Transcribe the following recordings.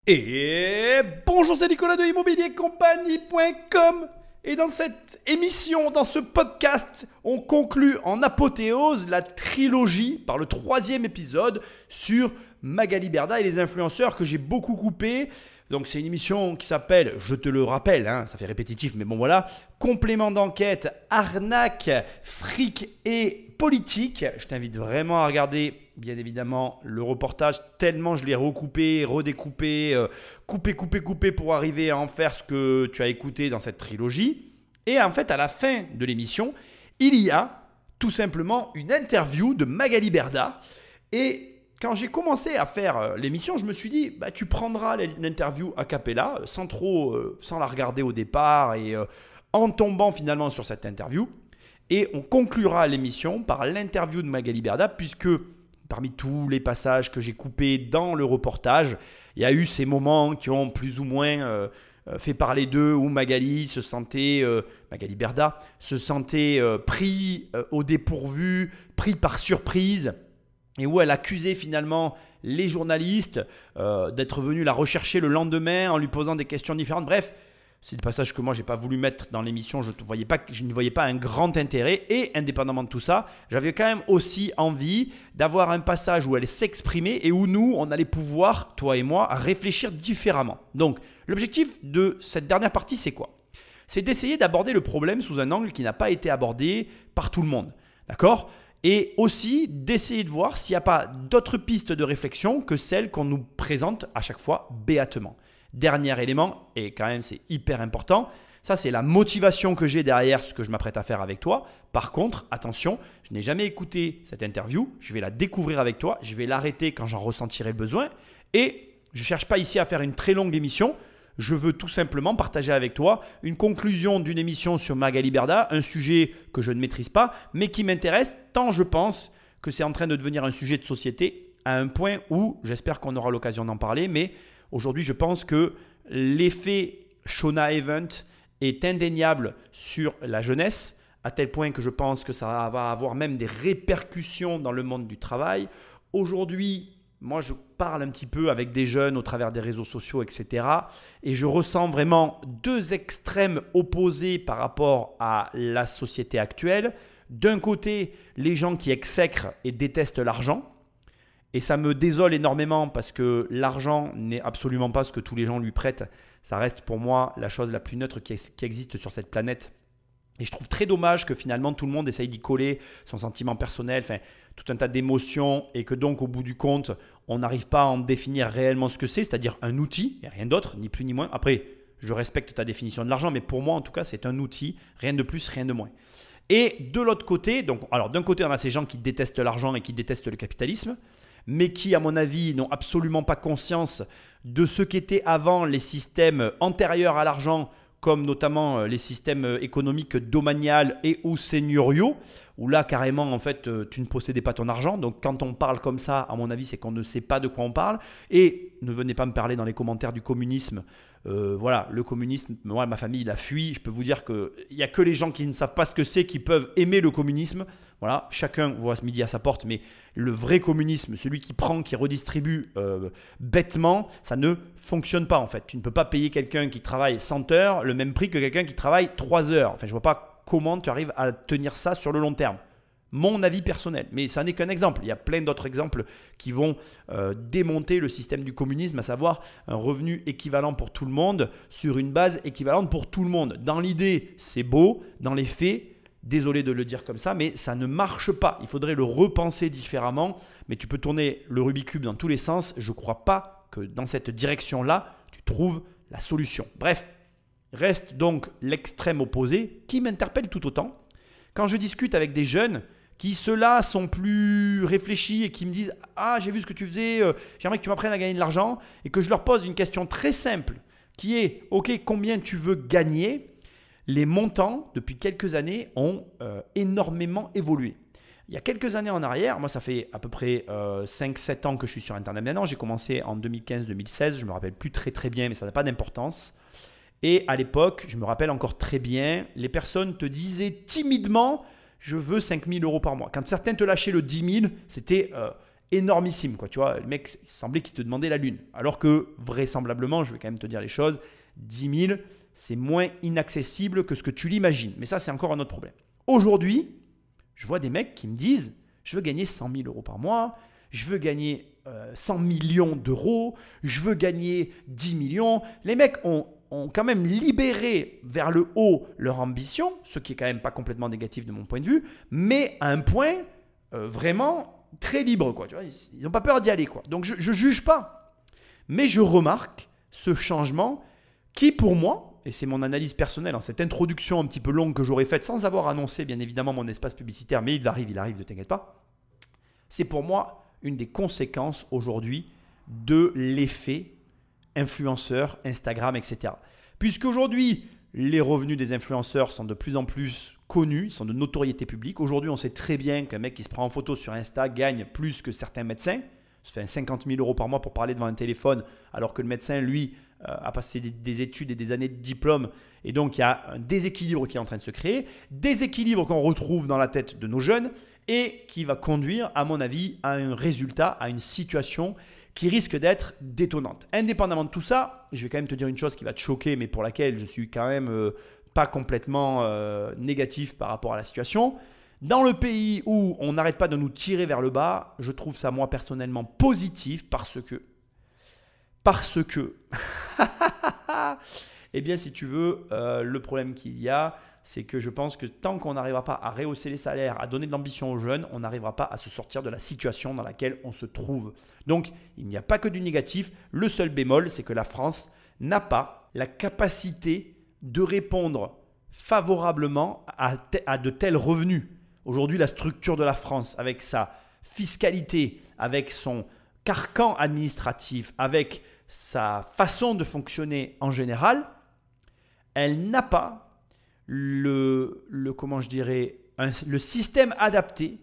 Et bonjour, c'est Nicolas de immobiliercompagnie.com. Et dans cette émission, dans ce podcast, on conclut en apothéose la trilogie par le 3e épisode sur Magali Berda et les influenceurs que j'ai beaucoup coupé. Donc c'est une émission qui s'appelle, je te le rappelle, ça fait répétitif, mais bon voilà, complément d'enquête, arnaque, fric et politique. Je t'invite vraiment à regarder, bien évidemment, le reportage, tellement je l'ai recoupé, redécoupé, coupé pour arriver à en faire ce que tu as écouté dans cette trilogie. Et en fait, à la fin de l'émission, il y a tout simplement une interview de Magali Berda. Et quand j'ai commencé à faire l'émission, je me suis dit, tu prendras l'interview a cappella, sans la regarder au départ et en tombant finalement sur cette interview. Et on conclura l'émission par l'interview de Magali Berda, puisque parmi tous les passages que j'ai coupés dans le reportage, il y a eu ces moments qui ont plus ou moins fait parler d'eux, où Magali Berda se sentait pris au dépourvu, pris par surprise, et où elle accusait finalement les journalistes d'être venus la rechercher le lendemain en lui posant des questions différentes. Bref, c'est des passages que moi, je n'ai pas voulu mettre dans l'émission. Je ne voyais pas un grand intérêt. Et indépendamment de tout ça, j'avais quand même aussi envie d'avoir un passage où elle s'exprimait et où nous, on allait pouvoir, toi et moi, réfléchir différemment. Donc, l'objectif de cette dernière partie, c'est quoi? C'est d'essayer d'aborder le problème sous un angle qui n'a pas été abordé par tout le monde. D'accord ? Et aussi d'essayer de voir s'il n'y a pas d'autres pistes de réflexion que celles qu'on nous présente à chaque fois béatement. Dernier élément, et quand même c'est hyper important, ça c'est la motivation que j'ai derrière ce que je m'apprête à faire avec toi. Par contre, attention, je n'ai jamais écouté cette interview, je vais la découvrir avec toi, je vais l'arrêter quand j'en ressentirai le besoin. Et je ne cherche pas ici à faire une très longue émission. Je veux tout simplement partager avec toi une conclusion d'une émission sur Magali Berda, un sujet que je ne maîtrise pas, mais qui m'intéresse tant je pense que c'est en train de devenir un sujet de société à un point où j'espère qu'on aura l'occasion d'en parler. Mais aujourd'hui, je pense que l'effet Shona Event est indéniable sur la jeunesse, à tel point que je pense que ça va avoir même des répercussions dans le monde du travail. Aujourd'hui, moi, je parle un petit peu avec des jeunes au travers des réseaux sociaux, etc. Et je ressens vraiment deux extrêmes opposés par rapport à la société actuelle. D'un côté, les gens qui exècrent et détestent l'argent. Et ça me désole énormément parce que l'argent n'est absolument pas ce que tous les gens lui prêtent. Ça reste pour moi la chose la plus neutre qui existe sur cette planète. Et je trouve très dommage que finalement tout le monde essaye d'y coller son sentiment personnel, tout un tas d'émotions, et que donc au bout du compte, on n'arrive pas à en définir réellement ce que c'est, c'est-à-dire un outil, et rien d'autre, ni plus ni moins. Après, je respecte ta définition de l'argent, mais pour moi en tout cas, c'est un outil, rien de plus, rien de moins. Et de l'autre côté, d'un côté, on a ces gens qui détestent l'argent et qui détestent le capitalisme, mais qui, à mon avis, n'ont absolument pas conscience de ce qu'étaient avant les systèmes antérieurs à l'argent, comme notamment les systèmes économiques domanial et ou seigneuriaux, où là, carrément, en fait, tu ne possédais pas ton argent. Donc, quand on parle comme ça, à mon avis, c'est qu'on ne sait pas de quoi on parle. Et ne venez pas me parler dans les commentaires du communisme. Voilà, le communisme, moi, ma famille l'a fui. Je peux vous dire qu'il n'y a que les gens qui ne savent pas ce que c'est qui peuvent aimer le communisme. Voilà, chacun voit ce midi à sa porte, mais le vrai communisme, celui qui prend, qui redistribue bêtement, ça ne fonctionne pas en fait. Tu ne peux pas payer quelqu'un qui travaille 100 heures le même prix que quelqu'un qui travaille 3 heures. Enfin, je ne vois pas comment tu arrives à tenir ça sur le long terme. Mon avis personnel, mais ça n'est qu'un exemple. Il y a plein d'autres exemples qui vont démonter le système du communisme, à savoir un revenu équivalent pour tout le monde sur une base équivalente pour tout le monde. Dans l'idée, c'est beau. Dans les faits, désolé de le dire comme ça, mais ça ne marche pas. Il faudrait le repenser différemment, mais tu peux tourner le Rubik's Cube dans tous les sens. Je ne crois pas que dans cette direction-là, tu trouves la solution. Bref, reste donc l'extrême opposé qui m'interpelle tout autant. Quand je discute avec des jeunes qui, ceux-là, sont plus réfléchis et qui me disent « Ah, j'ai vu ce que tu faisais, j'aimerais que tu m'apprennes à gagner de l'argent » et que je leur pose une question très simple qui est « Ok, combien tu veux gagner ?» Les montants, depuis quelques années, ont énormément évolué. Il y a quelques années en arrière, moi ça fait à peu près 5-7 ans que je suis sur Internet maintenant. J'ai commencé en 2015-2016, je ne me rappelle plus très bien, mais ça n'a pas d'importance. Et à l'époque, je me rappelle encore très bien, les personnes te disaient timidement « je veux 5 000 € par mois ». Quand certains te lâchaient le 10 000, c'était énormissime, quoi. Tu vois, le mec, il semblait qu'il te demandait la lune. Alors que, vraisemblablement, je vais quand même te dire les choses, 10 000, c'est moins inaccessible que ce que tu l'imagines. Mais ça, c'est encore un autre problème. Aujourd'hui, je vois des mecs qui me disent, je veux gagner 100 000 euros par mois, je veux gagner 100 millions d'euros, je veux gagner 10 millions. Les mecs ont quand même libéré vers le haut leur ambition, ce qui est quand même pas complètement négatif de mon point de vue, mais à un point vraiment très libre, quoi. Tu vois, ils n'ont pas peur d'y aller, quoi. Donc je juge pas, mais je remarque ce changement qui pour moi, et c'est mon analyse personnelle, cette introduction un petit peu longue que j'aurais faite sans avoir annoncé bien évidemment mon espace publicitaire, mais il arrive, ne t'inquiète pas, c'est pour moi une des conséquences aujourd'hui de l'effet influenceurs, Instagram, etc. Puisqu'aujourd'hui, les revenus des influenceurs sont de plus en plus connus, ils sont de notoriété publique. Aujourd'hui, on sait très bien qu'un mec qui se prend en photo sur Insta gagne plus que certains médecins. Ça fait 50 000 euros par mois pour parler devant un téléphone, alors que le médecin, lui, a passé des études et des années de diplôme. Et donc, il y a un déséquilibre qui est en train de se créer. Déséquilibre qu'on retrouve dans la tête de nos jeunes et qui va conduire, à mon avis, à un résultat, à une situation qui risque d'être détonnante. Indépendamment de tout ça, je vais quand même te dire une chose qui va te choquer, mais pour laquelle je suis quand même pas complètement négatif par rapport à la situation. Dans le pays où on n'arrête pas de nous tirer vers le bas, je trouve ça moi personnellement positif parce que, eh bien si tu veux, le problème qu'il y a, c'est que je pense que tant qu'on n'arrivera pas à rehausser les salaires, à donner de l'ambition aux jeunes, on n'arrivera pas à se sortir de la situation dans laquelle on se trouve. Donc, il n'y a pas que du négatif. Le seul bémol, c'est que la France n'a pas la capacité de répondre favorablement à de tels revenus. Aujourd'hui, la structure de la France, avec sa fiscalité, avec son carcan administratif, avec sa façon de fonctionner en général, elle n'a pas le système adapté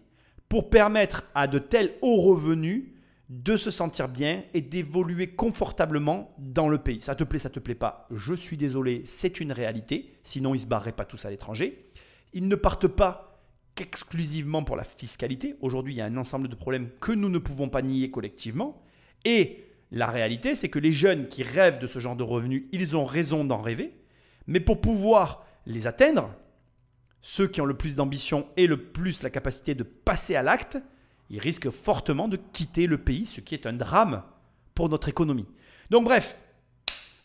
pour permettre à de tels hauts revenus de se sentir bien et d'évoluer confortablement dans le pays. Ça te plaît, ça te plaît pas, je suis désolé, c'est une réalité, sinon ils ne se barreraient pas tous à l'étranger. Ils ne partent pas qu'exclusivement pour la fiscalité. Aujourd'hui, il y a un ensemble de problèmes que nous ne pouvons pas nier collectivement. Et la réalité, c'est que les jeunes qui rêvent de ce genre de revenus, ils ont raison d'en rêver. Mais pour pouvoir les atteindre, ceux qui ont le plus d'ambition et le plus la capacité de passer à l'acte, ils risquent fortement de quitter le pays, ce qui est un drame pour notre économie. Donc bref,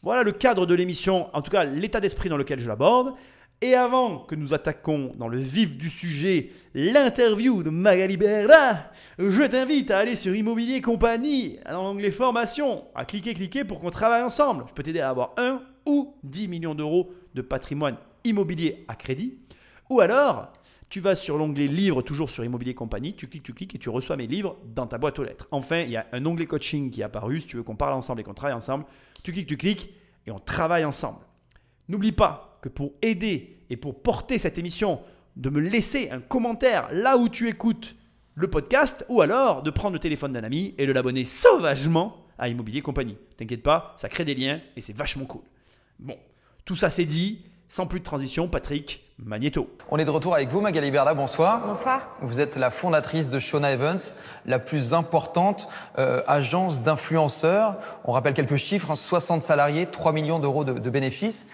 voilà le cadre de l'émission, en tout cas l'état d'esprit dans lequel je l'aborde. Et avant que nous attaquions dans le vif du sujet, l'interview de Magali Berda, je t'invite à aller sur Immobilier Compagnie, dans l'onglet formation, à cliquer pour qu'on travaille ensemble. Je peux t'aider à avoir 1 ou 10 millions d'euros de patrimoine immobilier à crédit. Ou alors, tu vas sur l'onglet livres, toujours sur Immobilier Compagnie, tu cliques et tu reçois mes livres dans ta boîte aux lettres. Enfin, il y a un onglet coaching qui est apparu. Si tu veux qu'on parle ensemble et qu'on travaille ensemble, tu cliques et on travaille ensemble. N'oublie pas que pour aider et pour porter cette émission, de me laisser un commentaire là où tu écoutes le podcast ou alors de prendre le téléphone d'un ami et de l'abonner sauvagement à Immobilier Compagnie. T'inquiète pas, ça crée des liens et c'est vachement cool. Bon, tout ça c'est dit. Sans plus de transition, Patrick Magnéto. On est de retour avec vous, Magali Berda, bonsoir. Bonsoir. Vous êtes la fondatrice de Shona Events, la plus importante agence d'influenceurs. On rappelle quelques chiffres, 60 salariés, 3 millions d'euros de bénéfices.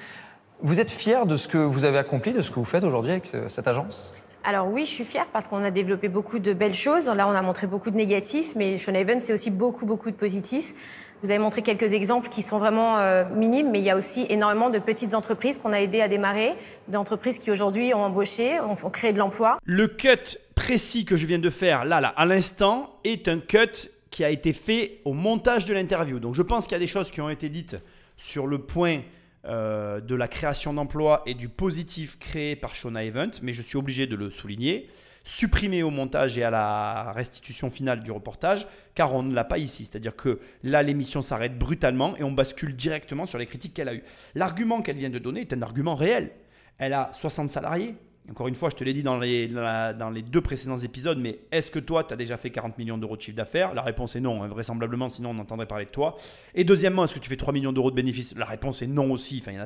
Vous êtes fier de ce que vous avez accompli, de ce que vous faites aujourd'hui avec cette agence ? Alors oui, je suis fière parce qu'on a développé beaucoup de belles choses. Là, on a montré beaucoup de négatifs, mais Shona Events, c'est aussi beaucoup de positifs. Vous avez montré quelques exemples qui sont vraiment minimes, mais il y a aussi énormément de petites entreprises qu'on a aidées à démarrer, d'entreprises qui aujourd'hui ont embauché, ont créé de l'emploi. Le cut précis que je viens de faire là, à l'instant, est un cut qui a été fait au montage de l'interview. Donc je pense qu'il y a des choses qui ont été dites sur le point de la création d'emplois et du positif créé par Shona Events, mais je suis obligé de le souligner. Supprimé au montage et à la restitution finale du reportage, car on ne l'a pas ici. C'est-à-dire que là, l'émission s'arrête brutalement et on bascule directement sur les critiques qu'elle a eues. L'argument qu'elle vient de donner est un argument réel. Elle a 60 salariés. Encore une fois, je te l'ai dit dans les 2 précédents épisodes, mais est-ce que toi, tu as déjà fait 40 millions d'euros de chiffre d'affaires ? La réponse est non, hein, vraisemblablement, sinon on entendrait parler de toi. Et deuxièmement, est-ce que tu fais 3 millions d'euros de bénéfices ? La réponse est non aussi. Enfin, il y en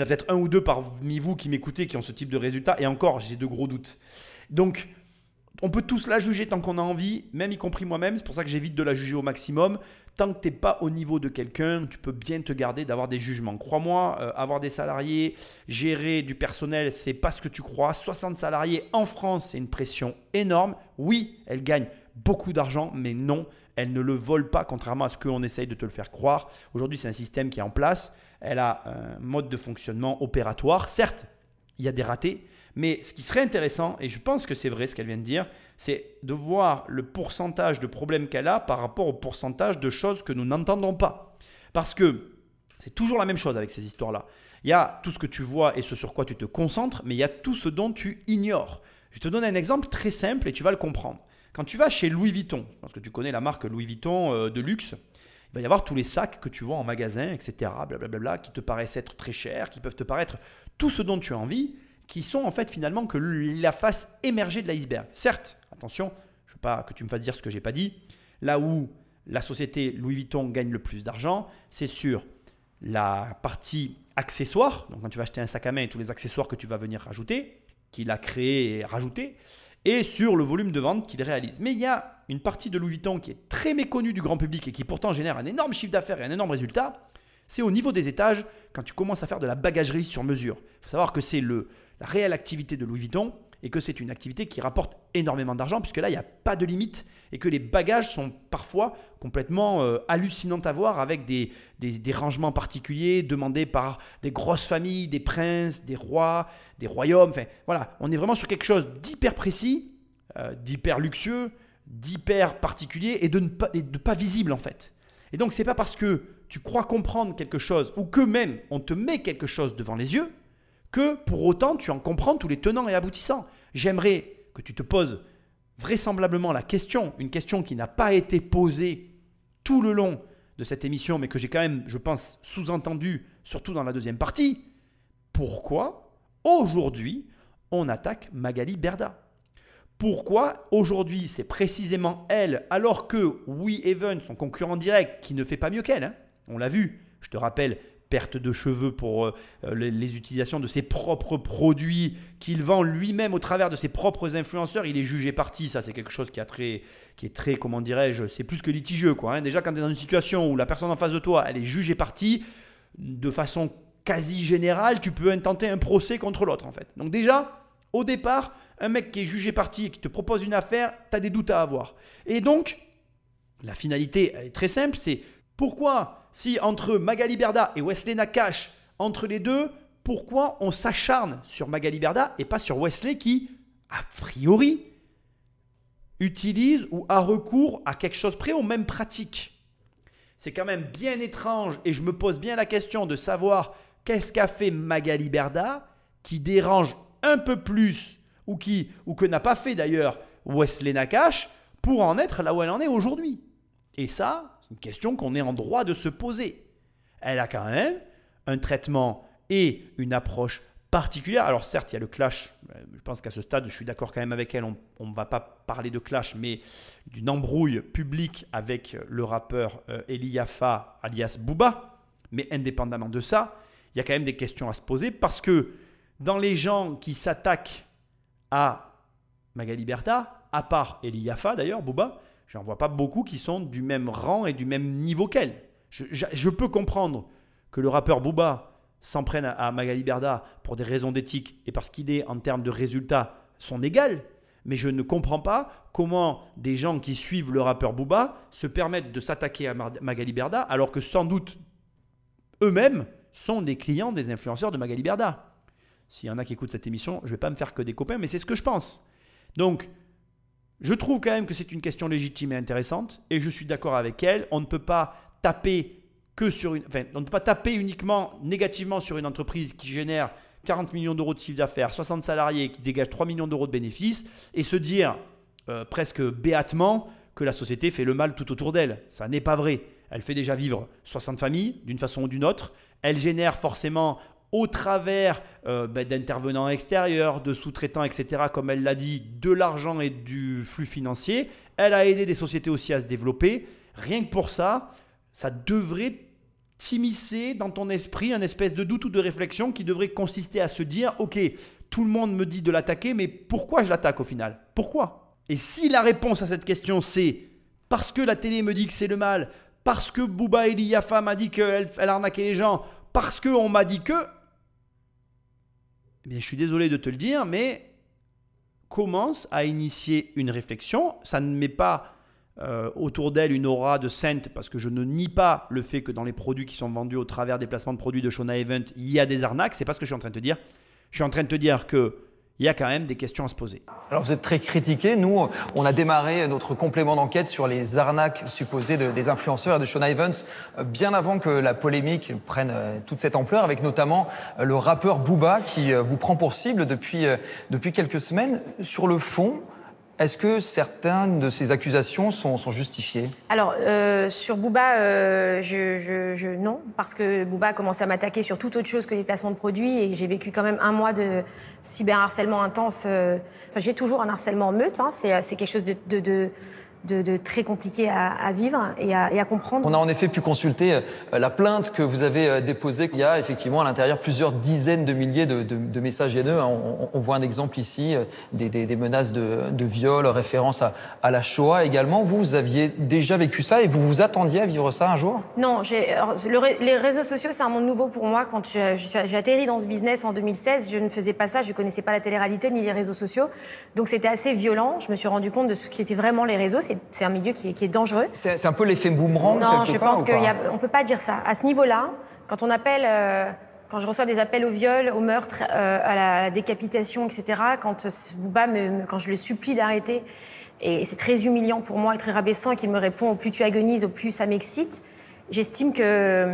a peut-être 1 ou 2 parmi vous qui m'écoutez qui ont ce type de résultat. Et encore, j'ai de gros doutes. Donc, On peut tous la juger tant qu'on a envie, même y compris moi-même. C'est pour ça que j'évite de la juger au maximum. Tant que tu n'es pas au niveau de quelqu'un, tu peux bien te garder d'avoir des jugements. Crois-moi, avoir des salariés, gérer du personnel, ce n'est pas ce que tu crois. 60 salariés en France, c'est une pression énorme. Oui, elle gagne beaucoup d'argent, mais non, elle ne le vole pas, contrairement à ce qu'on essaye de te le faire croire. Aujourd'hui, c'est un système qui est en place. Elle a un mode de fonctionnement opératoire. Certes, il y a des ratés. Mais ce qui serait intéressant, et je pense que c'est vrai ce qu'elle vient de dire, c'est de voir le pourcentage de problèmes qu'elle a par rapport au pourcentage de choses que nous n'entendons pas. Parce que c'est toujours la même chose avec ces histoires-là. Il y a tout ce que tu vois et ce sur quoi tu te concentres, mais il y a tout ce dont tu ignores. Je te donne un exemple très simple et tu vas le comprendre. Quand tu vas chez Louis Vuitton, parce que tu connais la marque Louis Vuitton de luxe, il va y avoir tous les sacs que tu vois en magasin, etc., blablabla, qui te paraissent être très chers, qui peuvent te paraître tout ce dont tu as envie, qui sont en fait finalement que la face émergée de l'iceberg. Certes, attention, je ne veux pas que tu me fasses dire ce que je n'ai pas dit, là où la société Louis Vuitton gagne le plus d'argent, c'est sur la partie accessoires, donc quand tu vas acheter un sac à main et tous les accessoires que tu vas venir rajouter, qu'il a créé et rajouté, et sur le volume de vente qu'il réalise. Mais il y a une partie de Louis Vuitton qui est très méconnue du grand public et qui pourtant génère un énorme chiffre d'affaires et un énorme résultat, c'est au niveau des étages quand tu commences à faire de la bagagerie sur mesure. Il faut savoir que c'est la réelle activité de Louis Vuitton et que c'est une activité qui rapporte énormément d'argent puisque là, il n'y a pas de limite et que les bagages sont parfois complètement hallucinants à voir avec des rangements particuliers demandés par des grosses familles, des princes, des rois, des royaumes. Enfin, voilà, on est vraiment sur quelque chose d'hyper précis, d'hyper luxueux, d'hyper particulier et de pas visible en fait. Et donc, ce n'est pas parce que tu crois comprendre quelque chose ou que même on te met quelque chose devant les yeux que pour autant tu en comprends tous les tenants et aboutissants. J'aimerais que tu te poses vraisemblablement la question, une question qui n'a pas été posée tout le long de cette émission, mais que j'ai quand même, je pense, sous-entendu, surtout dans la deuxième partie. Pourquoi aujourd'hui on attaque Magali Berda ? Pourquoi aujourd'hui c'est précisément elle, alors que We Even, son concurrent direct, qui ne fait pas mieux qu'elle, hein, on l'a vu, je te rappelle, perte de cheveux pour les utilisations de ses propres produits qu'il vend lui-même au travers de ses propres influenceurs. Il est jugé parti. Ça, c'est quelque chose qui est très, comment dirais-je, c'est plus que litigieux, quoi, hein. Déjà, quand tu es dans une situation où la personne en face de toi, elle est jugée parti, de façon quasi générale, tu peux intenter un procès contre l'autre, en fait. Donc déjà, au départ, un mec qui est jugé parti et qui te propose une affaire, tu as des doutes à avoir. Et donc, la finalité est très simple, c'est pourquoi, si entre Magali Berda et Wesley Nakache, entre les deux, pourquoi on s'acharne sur Magali Berda et pas sur Wesley qui, a priori, utilise ou a recours à quelque chose près aux mêmes pratiques. C'est quand même bien étrange et je me pose bien la question de savoir qu'est-ce qu'a fait Magali Berda qui dérange un peu plus ou que n'a pas fait d'ailleurs Wesley Nakache pour en être là où elle en est aujourd'hui. Et ça, c'est une question qu'on est en droit de se poser. Elle a quand même un traitement et une approche particulière. Alors certes, il y a le clash. Je pense qu'à ce stade, je suis d'accord quand même avec elle. On ne va pas parler de clash, mais d'une embrouille publique avec le rappeur Eli Yafa, alias Booba. Mais indépendamment de ça, il y a quand même des questions à se poser parce que dans les gens qui s'attaquent à Magali Berda, à part Eli Yafa d'ailleurs, Booba, je n'en vois pas beaucoup qui sont du même rang et du même niveau qu'elle. Je peux comprendre que le rappeur Booba s'en prenne à Magali Berda pour des raisons d'éthique et parce qu'il est en termes de résultats son égal, mais je ne comprends pas comment des gens qui suivent le rappeur Booba se permettent de s'attaquer à Magali Berda alors que sans doute eux-mêmes sont des clients des influenceurs de Magali Berda. S'il y en a qui écoutent cette émission, je ne vais pas me faire que des copains, mais c'est ce que je pense. Donc, je trouve quand même que c'est une question légitime et intéressante et je suis d'accord avec elle. On ne peut pas taper on ne peut pas taper uniquement négativement sur une entreprise qui génère 40 millions d'euros de chiffre d'affaires, 60 salariés, qui dégage 3 millions d'euros de bénéfices et se dire presque béatement que la société fait le mal tout autour d'elle. Ça n'est pas vrai. Elle fait déjà vivre 60 familles d'une façon ou d'une autre. Elle génère forcément au travers d'intervenants extérieurs, de sous-traitants, etc., comme elle l'a dit, de l'argent et du flux financier. Elle a aidé des sociétés aussi à se développer. Rien que pour ça, ça devrait t'immiscer dans ton esprit un espèce de doute ou de réflexion qui devrait consister à se dire « Ok, tout le monde me dit de l'attaquer, mais pourquoi je l'attaque au final ? Pourquoi ? Et si la réponse à cette question c'est parce que la télé me dit que c'est le mal, parce que Booba Eli Yafa m'a dit qu'elle arnaquait les gens, parce qu'on m'a dit que… Eh bien, je suis désolé de te le dire, mais commence à initier une réflexion. Ça ne met pas autour d'elle une aura de sainte, parce que je ne nie pas le fait que dans les produits qui sont vendus au travers des placements de produits de Shona Event, il y a des arnaques. C'est pas ce que je suis en train de te dire. Je suis en train de te dire qu'il y a quand même des questions à se poser. Alors vous êtes très critiqué. Nous, on a démarré notre complément d'enquête sur les arnaques supposées des influenceurs et de Shona Evans bien avant que la polémique prenne toute cette ampleur, avec notamment le rappeur Booba qui vous prend pour cible depuis quelques semaines. Sur le fond, est-ce que certaines de ces accusations sont justifiées? Alors, sur Booba, non, parce que Booba a commencé à m'attaquer sur toute autre chose que les placements de produits et j'ai vécu quand même un mois de cyberharcèlement intense. Enfin, j'ai toujours un harcèlement en meute, hein, c'est quelque chose de très compliqué à vivre et à comprendre. On a en effet pu consulter la plainte que vous avez déposée. Il y a effectivement à l'intérieur plusieurs dizaines de milliers de messages haineux. On voit un exemple ici, des menaces de viol, référence à la Shoah également. Vous aviez déjà vécu ça et vous vous attendiez à vivre ça un jour? Non, les réseaux sociaux, c'est un monde nouveau pour moi. Quand j'ai atterri dans ce business en 2016, je ne faisais pas ça, je ne connaissais pas la télé-réalité ni les réseaux sociaux. Donc c'était assez violent. Je me suis rendu compte de ce qui étaient vraiment les réseaux. C'est un milieu qui est dangereux. C'est un peu l'effet boomerang quelque part? Non, je pense qu'on ne peut pas dire ça. À ce niveau-là, quand je reçois des appels au viol, au meurtre, à la décapitation, etc., quand je le supplie d'arrêter, et c'est très humiliant pour moi et très rabaissant, et qu'il me répond au plus tu agonises, au plus ça m'excite, j'estime que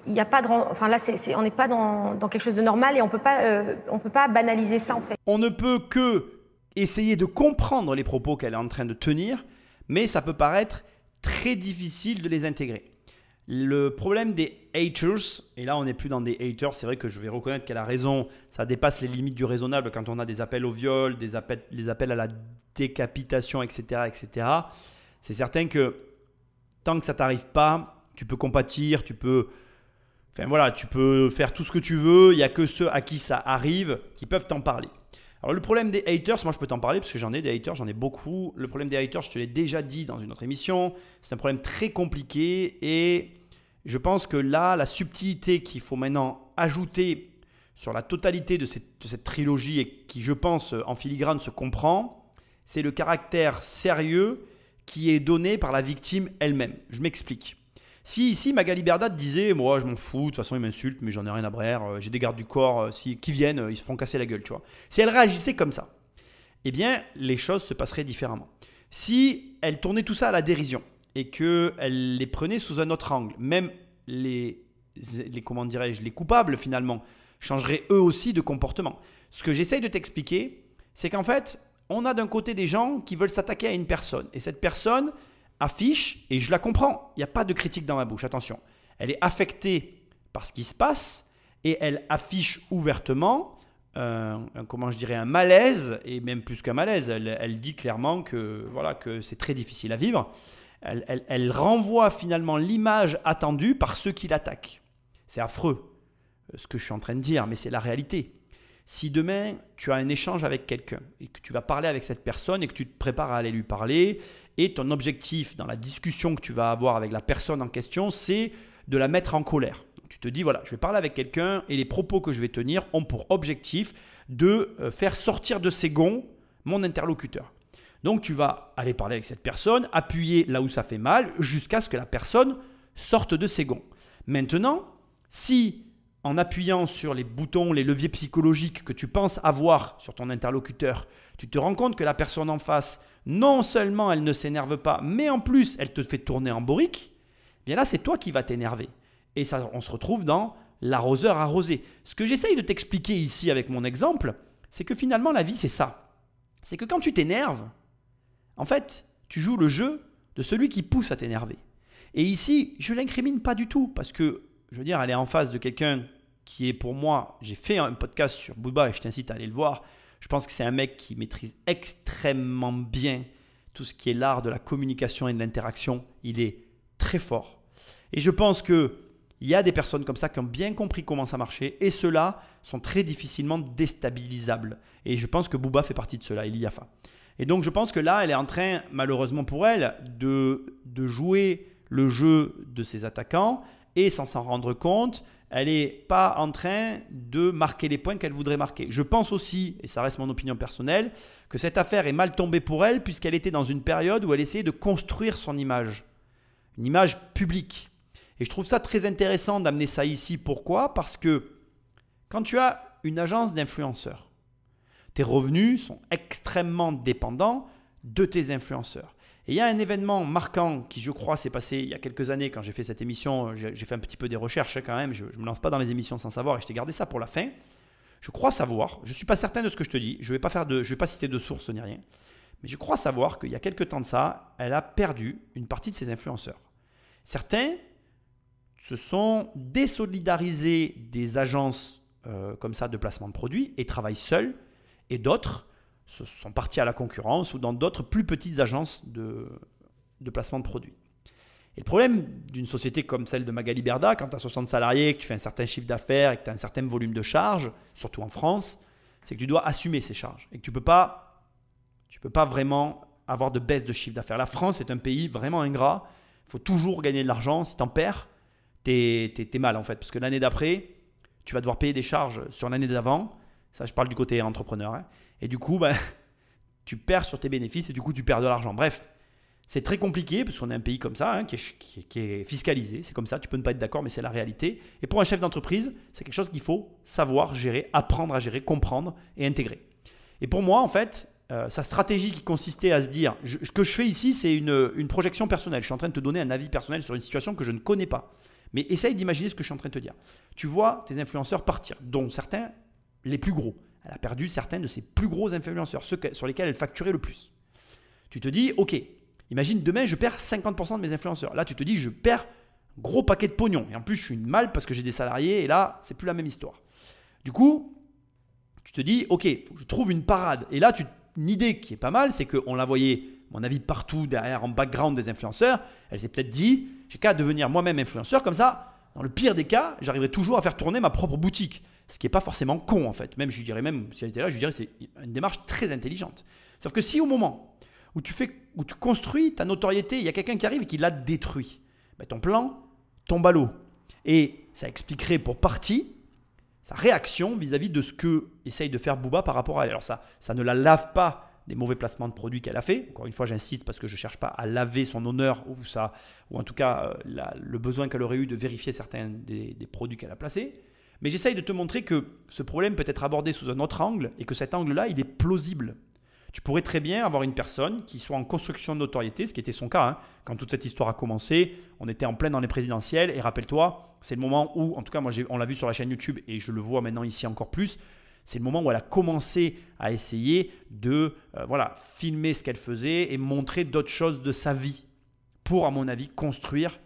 il n'y a pas de… Enfin là, on n'est pas dans quelque chose de normal et on ne peut pas banaliser ça en fait. On ne peut que essayer de comprendre les propos qu'elle est en train de tenir, mais ça peut paraître très difficile de les intégrer. Le problème des haters, et là on n'est plus dans des haters, c'est vrai que je vais reconnaître qu'elle a raison, ça dépasse les limites du raisonnable quand on a des appels au viol, des appels à la décapitation, etc. etc. C'est certain que tant que ça ne t'arrive pas, tu peux compatir, tu peux faire tout ce que tu veux, il n'y a que ceux à qui ça arrive qui peuvent t'en parler. Alors le problème des haters, moi je peux t'en parler parce que j'en ai des haters, j'en ai beaucoup. Le problème des haters, je te l'ai déjà dit dans une autre émission, c'est un problème très compliqué et je pense que là, la subtilité qu'il faut maintenant ajouter sur la totalité de cette trilogie et qui, je pense, en filigrane se comprend, c'est le caractère sérieux qui est donné par la victime elle-même. Je m'explique. Si ici Magali Berda disait « moi je m'en fous, de toute façon ils m'insultent mais j'en ai rien à brère, j'ai des gardes du corps, qui viennent, ils se font casser la gueule », tu vois. Si elle réagissait comme ça, eh bien les choses se passeraient différemment. Si elle tournait tout ça à la dérision et qu'elle les prenait sous un autre angle, même les coupables finalement changeraient eux aussi de comportement. Ce que j'essaye de t'expliquer, c'est qu'en fait, on a d'un côté des gens qui veulent s'attaquer à une personne et cette personne affiche, et je la comprends, il n'y a pas de critique dans ma bouche, attention. Elle est affectée par ce qui se passe et elle affiche ouvertement un malaise, et même plus qu'un malaise. Elle dit clairement que c'est très difficile à vivre. Elle renvoie finalement l'image attendue par ceux qui l'attaquent. C'est affreux ce que je suis en train de dire, mais c'est la réalité. Si demain, tu as un échange avec quelqu'un et que tu vas parler avec cette personne et que tu te prépares à aller lui parler et ton objectif dans la discussion que tu vas avoir avec la personne en question, c'est de la mettre en colère. Donc, tu te dis, voilà, je vais parler avec quelqu'un et les propos que je vais tenir ont pour objectif de faire sortir de ses gonds mon interlocuteur. Donc, tu vas aller parler avec cette personne, appuyer là où ça fait mal jusqu'à ce que la personne sorte de ses gonds. Maintenant, si en appuyant sur les boutons, les leviers psychologiques que tu penses avoir sur ton interlocuteur, tu te rends compte que la personne en face, non seulement elle ne s'énerve pas, mais en plus elle te fait tourner en bourrique, bien là c'est toi qui vas t'énerver. Et ça, on se retrouve dans l'arroseur arrosé. Ce que j'essaye de t'expliquer ici avec mon exemple, c'est que finalement la vie c'est ça. C'est que quand tu t'énerves, en fait, tu joues le jeu de celui qui pousse à t'énerver. Et ici, je ne l'incrimine pas du tout parce que, je veux dire, elle est en face de quelqu'un qui est pour moi, j'ai fait un podcast sur Booba et je t'incite à aller le voir. Je pense que c'est un mec qui maîtrise extrêmement bien tout ce qui est l'art de la communication et de l'interaction. Il est très fort. Et je pense qu'il y a des personnes comme ça qui ont bien compris comment ça marchait et ceux-là sont très difficilement déstabilisables. Et je pense que Booba fait partie de cela, Eli Yafa. Et donc, je pense que là, elle est en train, malheureusement pour elle, de jouer le jeu de ses attaquants et sans s'en rendre compte, elle n'est pas en train de marquer les points qu'elle voudrait marquer. Je pense aussi, et ça reste mon opinion personnelle, que cette affaire est mal tombée pour elle puisqu'elle était dans une période où elle essayait de construire son image, une image publique. Et je trouve ça très intéressant d'amener ça ici. Pourquoi ? Parce que quand tu as une agence d'influenceurs, tes revenus sont extrêmement dépendants de tes influenceurs. Et il y a un événement marquant qui, je crois, s'est passé il y a quelques années quand j'ai fait cette émission. J'ai fait un petit peu des recherches quand même. Je ne me lance pas dans les émissions sans savoir et je t'ai gardé ça pour la fin. Je crois savoir, je ne suis pas certain de ce que je te dis. Je ne vais pas citer de source ni rien. Mais je crois savoir qu'il y a quelques temps de ça, elle a perdu une partie de ses influenceurs. Certains se sont désolidarisés des agences comme ça de placement de produits et travaillent seuls. Et d'autres sont partis à la concurrence ou dans d'autres plus petites agences de placement de produits. Et le problème d'une société comme celle de Magali Berda, quand tu as 60 salariés, que tu fais un certain chiffre d'affaires et que tu as un certain volume de charges, surtout en France, c'est que tu dois assumer ces charges et que tu ne peux pas vraiment avoir de baisse de chiffre d'affaires. La France est un pays vraiment ingrat. Il faut toujours gagner de l'argent. Si tu en perds, t'es mal en fait. Parce que l'année d'après, tu vas devoir payer des charges sur l'année d'avant. Ça, je parle du côté entrepreneur. Hein. Et du coup, tu perds sur tes bénéfices et du coup, tu perds de l'argent. Bref, c'est très compliqué parce qu'on est un pays comme ça, hein, qui est fiscalisé. C'est comme ça, tu peux ne pas être d'accord, mais c'est la réalité. Et pour un chef d'entreprise, c'est quelque chose qu'il faut savoir gérer, apprendre à gérer, comprendre et intégrer. Et pour moi, en fait, sa stratégie qui consistait à se dire, ce que je fais ici, c'est une projection personnelle. Je suis en train de te donner un avis personnel sur une situation que je ne connais pas. Mais essaye d'imaginer ce que je suis en train de te dire. Tu vois tes influenceurs partir, dont certains, les plus gros. Elle a perdu certains de ses plus gros influenceurs, ceux sur lesquels elle facturait le plus. Tu te dis, ok, imagine demain je perds 50% de mes influenceurs. Là tu te dis, je perds un gros paquet de pognon. Et en plus je suis mal parce que j'ai des salariés et là c'est plus la même histoire. Du coup, tu te dis, ok, faut que je trouve une parade. Et là, une idée qui est pas mal, c'est qu'on la voyait, à mon avis, partout derrière, en background des influenceurs. Elle s'est peut-être dit, j'ai qu'à devenir moi-même influenceur, comme ça, dans le pire des cas, j'arriverai toujours à faire tourner ma propre boutique. Ce qui n'est pas forcément con en fait. Même, je dirais même, si elle était là, je dirais que c'est une démarche très intelligente. Sauf que si au moment où tu construis ta notoriété, il y a quelqu'un qui arrive et qui la détruit, ton plan tombe à l'eau. Et ça expliquerait pour partie sa réaction vis-à-vis de ce que essaye de faire Booba par rapport à elle. Alors ça ne la lave pas des mauvais placements de produits qu'elle a fait. Encore une fois, j'insiste parce que je ne cherche pas à laver son honneur ou en tout cas le besoin qu'elle aurait eu de vérifier certains des produits qu'elle a placés. Mais j'essaye de te montrer que ce problème peut être abordé sous un autre angle et que cet angle-là, il est plausible. Tu pourrais très bien avoir une personne qui soit en construction de notoriété, ce qui était son cas. Hein. Quand toute cette histoire a commencé, on était en plein dans les présidentielles et rappelle-toi, c'est le moment où, en tout cas, on l'a vu sur la chaîne YouTube et je le vois maintenant ici encore plus, c'est le moment où elle a commencé à essayer de filmer ce qu'elle faisait et montrer d'autres choses de sa vie pour, à mon avis, construire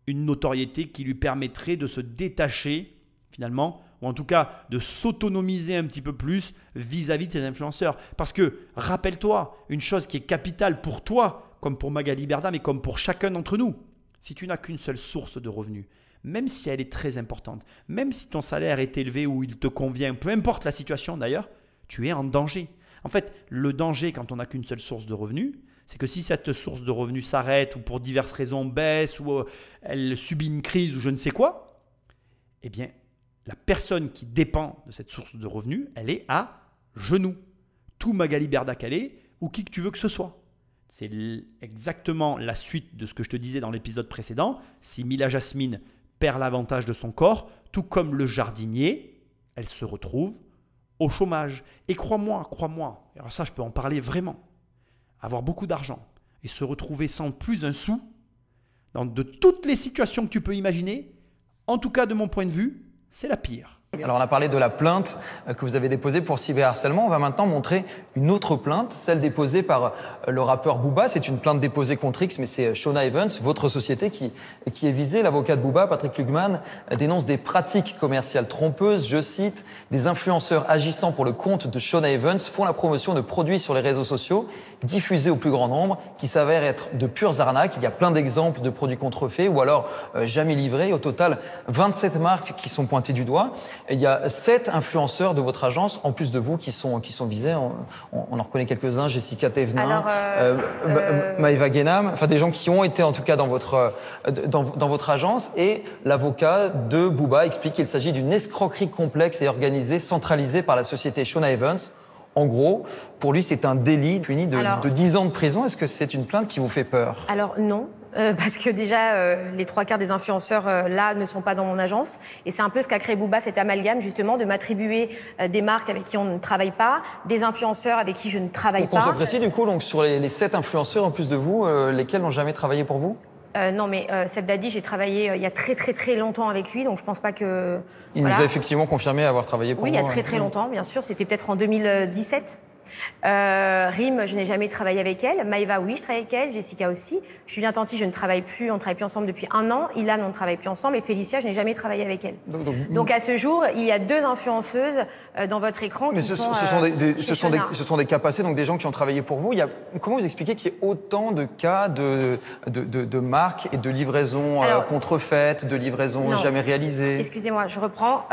une notoriété qui lui permettrait de se détacher finalement, ou en tout cas de s'autonomiser un petit peu plus vis-à-vis de ses influenceurs. Parce que, rappelle-toi, une chose qui est capitale pour toi, comme pour Magali Berda, mais comme pour chacun d'entre nous, si tu n'as qu'une seule source de revenus, même si elle est très importante, même si ton salaire est élevé ou il te convient, peu importe la situation d'ailleurs, tu es en danger. En fait, le danger quand on n'a qu'une seule source de revenus, c'est que si cette source de revenus s'arrête ou pour diverses raisons baisse ou elle subit une crise ou je ne sais quoi, eh bien, la personne qui dépend de cette source de revenus, elle est à genoux. Tout Magali Berda qu'elle est, ou qui que tu veux que ce soit. C'est exactement la suite de ce que je te disais dans l'épisode précédent. Si Mila Jasmine perd l'avantage de son corps, tout comme le jardinier, elle se retrouve au chômage. Et crois-moi, alors ça je peux en parler vraiment, avoir beaucoup d'argent et se retrouver sans plus un sou, dans de toutes les situations que tu peux imaginer, en tout cas de mon point de vue, c'est la pire. Alors on a parlé de la plainte que vous avez déposée pour cyberharcèlement. On va maintenant montrer une autre plainte, celle déposée par le rappeur Booba. C'est une plainte déposée contre X, mais c'est Shona Evans, votre société, qui est visée. L'avocat de Booba, Patrick Lugman, dénonce des pratiques commerciales trompeuses. Je cite, des influenceurs agissant pour le compte de Shona Evans font la promotion de produits sur les réseaux sociaux, diffusés au plus grand nombre, qui s'avèrent être de pures arnaques. Il y a plein d'exemples de produits contrefaits ou alors jamais livrés. Au total, 27 marques qui sont pointées du doigt. Et il y a 7 influenceurs de votre agence, en plus de vous, qui sont visés. On en reconnaît quelques-uns, Jessica Thévenin, Maëva Guénam, enfin des gens qui ont été en tout cas dans votre agence. Et l'avocat de Booba explique qu'il s'agit d'une escroquerie complexe et organisée, centralisée par la société Shona Evans. En gros, pour lui, c'est un délit puni de 10 ans de prison. Est-ce que c'est une plainte qui vous fait peur? Alors non. Parce que déjà, les 3/4 des influenceurs là ne sont pas dans mon agence. Et c'est un peu ce qu'a créé Booba, cet amalgame justement de m'attribuer des marques avec qui on ne travaille pas, des influenceurs avec qui je ne travaille pas. Pour qu'on soit précis, du coup, donc, sur les 7 influenceurs en plus de vous, lesquels n'ont jamais travaillé pour vous? Non, mais Seb Dadi, j'ai travaillé il y a très très très longtemps avec lui, donc je pense pas que... Il nous a effectivement confirmé avoir travaillé pour vous. Oui, il y a très très longtemps, bien sûr. C'était peut-être en 2017. Rim, je n'ai jamais travaillé avec elle. Maëva, oui, je travaille avec elle. Jessica aussi. Julien Tanti, je ne travaille plus. On ne travaille plus ensemble depuis 1 an. Ilan, on ne travaille plus ensemble. Et Félicia, je n'ai jamais travaillé avec elle. Donc à ce jour, il y a 2 influenceuses dans votre écran qui sont ce sont des cas passés, donc des gens qui ont travaillé pour vous. Comment vous expliquez qu'il y ait autant de cas de marques et de livraisons contrefaites, de livraisons jamais réalisées? Excusez-moi, je reprends.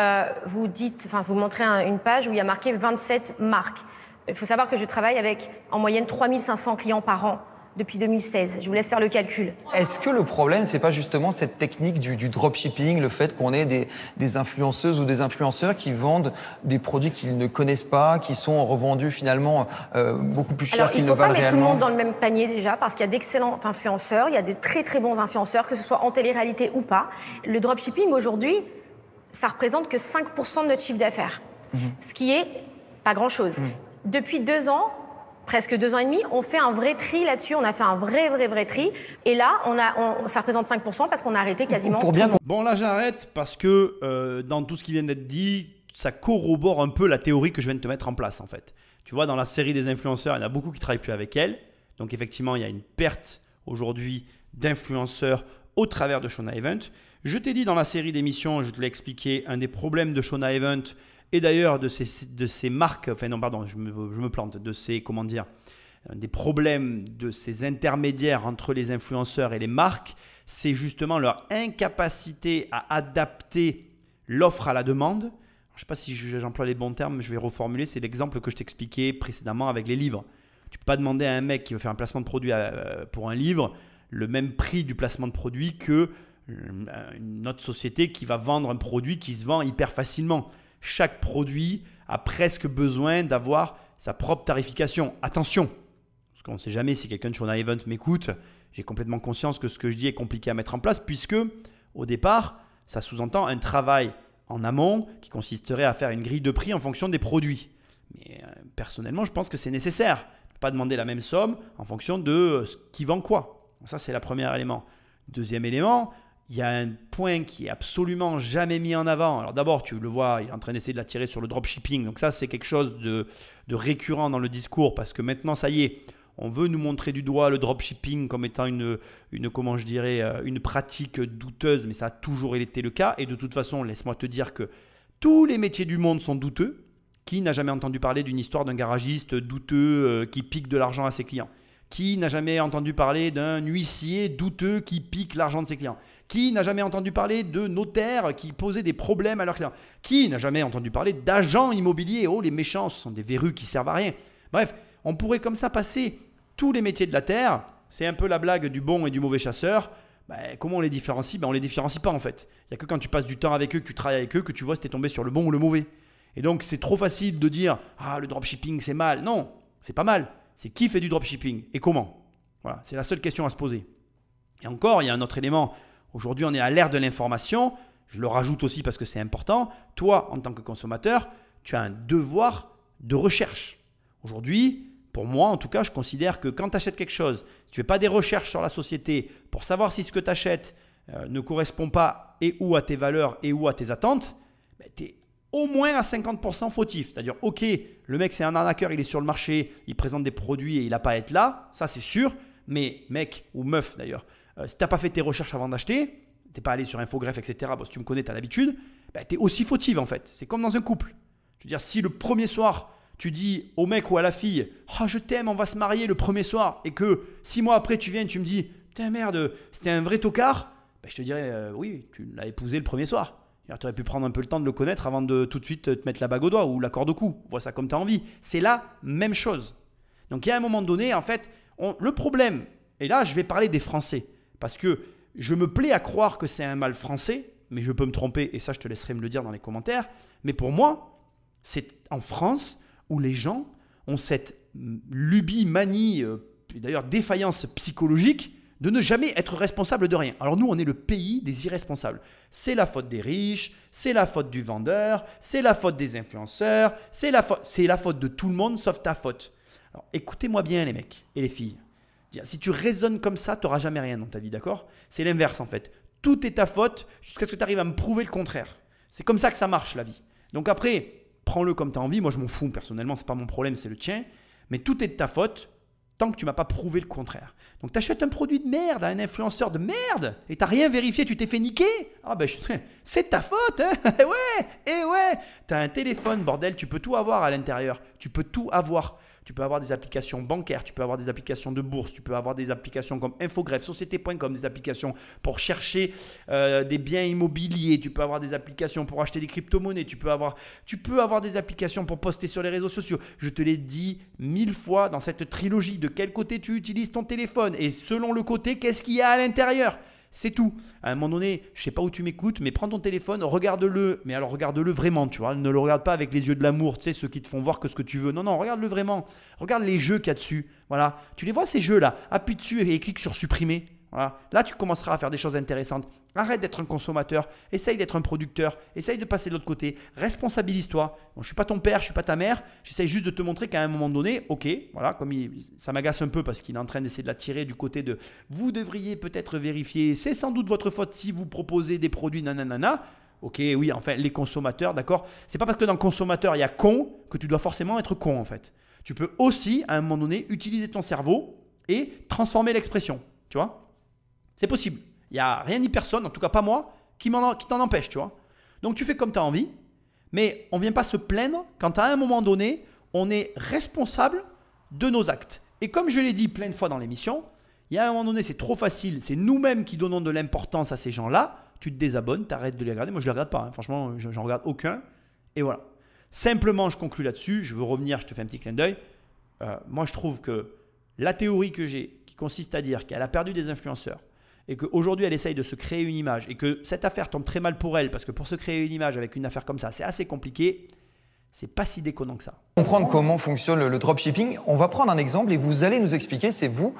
Vous montrez une page où il y a marqué 27 marques. Il faut savoir que je travaille avec en moyenne 3500 clients par an depuis 2016. Je vous laisse faire le calcul. Est-ce que le problème, c'est pas justement cette technique du dropshipping, le fait qu'on ait des influenceuses ou des influenceurs qui vendent des produits qu'ils ne connaissent pas, qui sont revendus finalement beaucoup plus cher qu'ils ne valent réellement? Il ne faut pas mettre tout le monde dans le même panier déjà, parce qu'il y a d'excellents influenceurs, il y a des très très bons influenceurs, que ce soit en télé-réalité ou pas. Le dropshipping aujourd'hui, ça représente que 5% de notre chiffre d'affaires, ce qui est pas grand-chose. Depuis 2 ans, presque 2 ans et demi, on fait un vrai tri là-dessus. On a fait un vrai tri. Et là, ça représente 5% parce qu'on a arrêté quasiment tout. Bon, là, j'arrête parce que dans tout ce qui vient d'être dit, ça corrobore un peu la théorie que je viens de te mettre en place, en fait. Tu vois, dans la série des influenceurs, il y en a beaucoup qui ne travaillent plus avec elle. Donc, effectivement, il y a une perte aujourd'hui d'influenceurs au travers de Shona Event. Je t'ai dit dans la série d'émissions, je te l'ai expliqué, un des problèmes de Shona Event et d'ailleurs de ces marques, enfin non pardon, je me plante, de ces, comment dire, des problèmes de ces intermédiaires entre les influenceurs et les marques, c'est justement leur incapacité à adapter l'offre à la demande. Alors, je ne sais pas si j'emploie les bons termes, mais je vais reformuler, c'est l'exemple que je t'expliquais précédemment avec les livres. Tu ne peux pas demander à un mec qui veut faire un placement de produit pour un livre le même prix du placement de produit qu'une autre société qui va vendre un produit qui se vend hyper facilement. Chaque produit a presque besoin d'avoir sa propre tarification. Attention, parce qu'on ne sait jamais si quelqu'un de Shona Event m'écoute. J'ai complètement conscience que ce que je dis est compliqué à mettre en place puisque, au départ, ça sous-entend un travail en amont qui consisterait à faire une grille de prix en fonction des produits. Mais personnellement, je pense que c'est nécessaire. On ne peut pas demander la même somme en fonction de qui vend quoi. Donc ça, c'est le premier élément. Deuxième élément, il y a un point qui est absolument jamais mis en avant. Alors d'abord, tu le vois, il est en train d'essayer de l'attirer sur le dropshipping. Donc ça, c'est quelque chose de récurrent dans le discours parce que maintenant, ça y est, on veut nous montrer du doigt le dropshipping comme étant une pratique douteuse, mais ça a toujours été le cas. Et de toute façon, laisse-moi te dire que tous les métiers du monde sont douteux. Qui n'a jamais entendu parler d'une histoire d'un garagiste douteux qui pique de l'argent à ses clients? Qui n'a jamais entendu parler d'un huissier douteux qui pique l'argent de ses clients? Qui n'a jamais entendu parler de notaires qui posaient des problèmes à leurs clients? Qui n'a jamais entendu parler d'agents immobiliers? Oh, les méchants, ce sont des verrues qui servent à rien. Bref, on pourrait comme ça passer tous les métiers de la terre. C'est un peu la blague du bon et du mauvais chasseur. Comment on les différencie? On ne les différencie pas en fait. Il n'y a que quand tu passes du temps avec eux, que tu travailles avec eux, que tu vois si tu es tombé sur le bon ou le mauvais. Et donc, c'est trop facile de dire « Ah, le dropshipping, c'est mal ». Non, c'est pas mal. C'est qui fait du dropshipping et comment? Voilà, c'est la seule question à se poser. Et encore, il y a un autre élément. Aujourd'hui, on est à l'ère de l'information. Je le rajoute aussi parce que c'est important. Toi, en tant que consommateur, tu as un devoir de recherche. Aujourd'hui, pour moi, en tout cas, je considère que quand tu achètes quelque chose, si tu ne fais pas des recherches sur la société pour savoir si ce que tu achètes ne correspond pas et ou à tes valeurs et ou à tes attentes, tu es au moins à 50% fautif. C'est-à-dire, ok, le mec c'est un arnaqueur, il est sur le marché, il présente des produits et il n'a pas à être là, ça c'est sûr. Mais mec ou meuf d'ailleurs, si tu n'as pas fait tes recherches avant d'acheter, tu n'es pas allé sur Infogreffe, etc. Bon, si tu me connais, tu as l'habitude, tu es aussi fautive en fait. C'est comme dans un couple. Je veux dire, si le premier soir, tu dis au mec ou à la fille « Oh, je t'aime, on va se marier le premier soir » et que 6 mois après, tu viens et tu me dis « Putain merde, c'était un vrai tocard », je te dirais « Oui, tu l'as épousé le premier soir ». Tu aurais pu prendre un peu le temps de le connaître avant de tout de suite te mettre la bague au doigt ou la corde au cou. Vois ça comme tu as envie. C'est la même chose. Donc, il y a un moment donné, en fait, le problème, et là, je vais parler des Français, parce que je me plais à croire que c'est un mal français, mais je peux me tromper, et ça, je te laisserai me le dire dans les commentaires. Mais pour moi, c'est en France où les gens ont cette lubie, manie, d'ailleurs défaillance psychologique, de ne jamais être responsable de rien. Alors nous, on est le pays des irresponsables. C'est la faute des riches, c'est la faute du vendeur, c'est la faute des influenceurs, c'est la faute de tout le monde sauf ta faute. Alors écoutez-moi bien les mecs et les filles. Si tu raisonnes comme ça, tu n'auras jamais rien dans ta vie, d'accord? C'est l'inverse en fait. Tout est ta faute jusqu'à ce que tu arrives à me prouver le contraire. C'est comme ça que ça marche la vie. Donc après, prends-le comme tu as envie. Moi, je m'en fous personnellement, ce n'est pas mon problème, c'est le tien. Mais tout est de ta faute tant que tu ne m'as pas prouvé le contraire. Donc, tu achètes un produit de merde à un influenceur de merde et tu n'as rien vérifié, tu t'es fait niquer. Ah ben, c'est ta faute, hein. Ouais. Tu as un téléphone, bordel, tu peux tout avoir à l'intérieur. Tu peux tout avoir. Tu peux avoir des applications bancaires, tu peux avoir des applications de bourse, tu peux avoir des applications comme Infogreffe, Société.com, des applications pour chercher des biens immobiliers, tu peux avoir des applications pour acheter des crypto-monnaies, tu peux avoir des applications pour poster sur les réseaux sociaux. Je te l'ai dit 1000 fois dans cette trilogie, de quel côté tu utilises ton téléphone et selon le côté, qu'est-ce qu'il y a à l'intérieur. C'est tout. À un moment donné, je ne sais pas où tu m'écoutes, mais prends ton téléphone, regarde-le. Mais alors, regarde-le vraiment, tu vois. Ne le regarde pas avec les yeux de l'amour, tu sais, ceux qui te font voir que ce que tu veux. Non, regarde-le vraiment. Regarde les jeux qu'il y a dessus. Voilà. Tu les vois, ces jeux-là. Appuie dessus et clique sur supprimer. Voilà. Là, tu commenceras à faire des choses intéressantes. Arrête d'être un consommateur. Essaye d'être un producteur. Essaye de passer de l'autre côté. Responsabilise-toi. Bon, je ne suis pas ton père, je ne suis pas ta mère. J'essaye juste de te montrer qu'à un moment donné, ok, voilà, comme ça m'agace un peu parce qu'il est en train d'essayer de la tirer du côté de vous devriez peut-être vérifier. C'est sans doute votre faute si vous proposez des produits nanana. Ok, oui, enfin, les consommateurs, d'accord. C'est pas parce que dans le consommateur, il y a con que tu dois forcément être con, en fait. Tu peux aussi, à un moment donné, utiliser ton cerveau et transformer l'expression. Tu vois ? C'est possible. Il n'y a rien ni personne, en tout cas pas moi, qui t'en empêche, tu vois. Donc tu fais comme tu as envie, mais on ne vient pas se plaindre quand à un moment donné, on est responsable de nos actes. Et comme je l'ai dit plein de fois dans l'émission, il y a un moment donné, c'est trop facile, c'est nous-mêmes qui donnons de l'importance à ces gens-là, tu te désabonnes, tu arrêtes de les regarder. Moi, je ne les regarde pas, hein. Franchement, j'en regarde aucun. Et voilà. Simplement, je conclue là-dessus, je veux revenir, je te fais un petit clin d'œil. Moi, je trouve que la théorie que j'ai, qui consiste à dire qu'elle a perdu des influenceurs, et qu'aujourd'hui elle essaye de se créer une image et que cette affaire tombe très mal pour elle parce que pour se créer une image avec une affaire comme ça, c'est assez compliqué, c'est pas si déconnant que ça. Comprendre comment fonctionne le dropshipping, on va prendre un exemple et vous allez nous expliquer, c'est vous,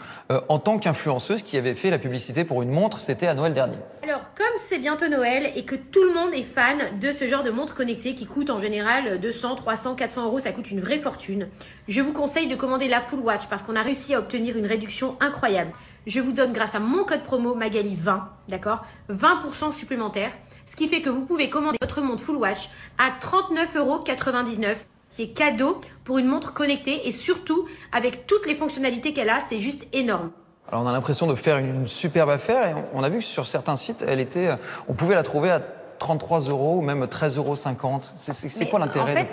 en tant qu'influenceuse qui avez fait la publicité pour une montre, c'était à Noël dernier. Alors, comme c'est bientôt Noël et que tout le monde est fan de ce genre de montre connectée qui coûte en général 200, 300, 400 euros, ça coûte une vraie fortune, je vous conseille de commander la Full Watch parce qu'on a réussi à obtenir une réduction incroyable. Je vous donne grâce à mon code promo Magali20, d'accord, 20% supplémentaire, ce qui fait que vous pouvez commander votre montre Full Watch à 39,99 €, qui est cadeau pour une montre connectée et surtout avec toutes les fonctionnalités qu'elle a, c'est juste énorme. Alors on a l'impression de faire une superbe affaire et on a vu que sur certains sites, on pouvait la trouver à 33 € ou même 13,50 €. C'est quoi l'intérêt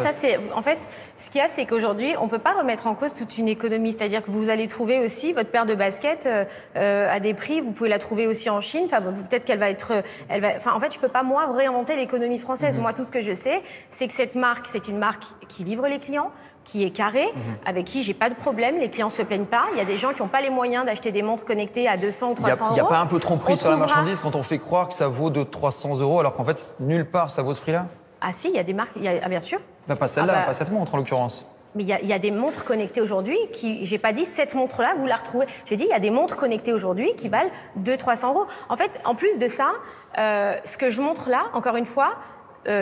en fait, ce qu'il y a, c'est qu'aujourd'hui, on ne peut pas remettre en cause toute une économie. C'est-à-dire que vous allez trouver aussi votre paire de baskets à des prix. Vous pouvez la trouver aussi en Chine. Enfin, peut-être qu'elle va être... en fait, je ne peux pas, moi, réinventer l'économie française. Moi, tout ce que je sais, c'est que cette marque, c'est une marque qui livre les clients, qui est carré, avec qui j'ai pas de problème, les clients se plaignent pas. Il y a des gens qui n'ont pas les moyens d'acheter des montres connectées à 200 ou 300 €. Il n'y a pas un peu tromperie sur la marchandise quand on fait croire que ça vaut 300 € alors qu'en fait, nulle part ça vaut ce prix-là? Ah si, il y a des marques, bien sûr. Pas celle-là, pas cette montre en l'occurrence. Mais il y a des montres connectées aujourd'hui qui, j'ai pas dit cette montre-là, vous la retrouvez. J'ai dit, il y a des montres connectées aujourd'hui qui valent 200-300 €. En fait, en plus de ça, ce que je montre là, encore une fois,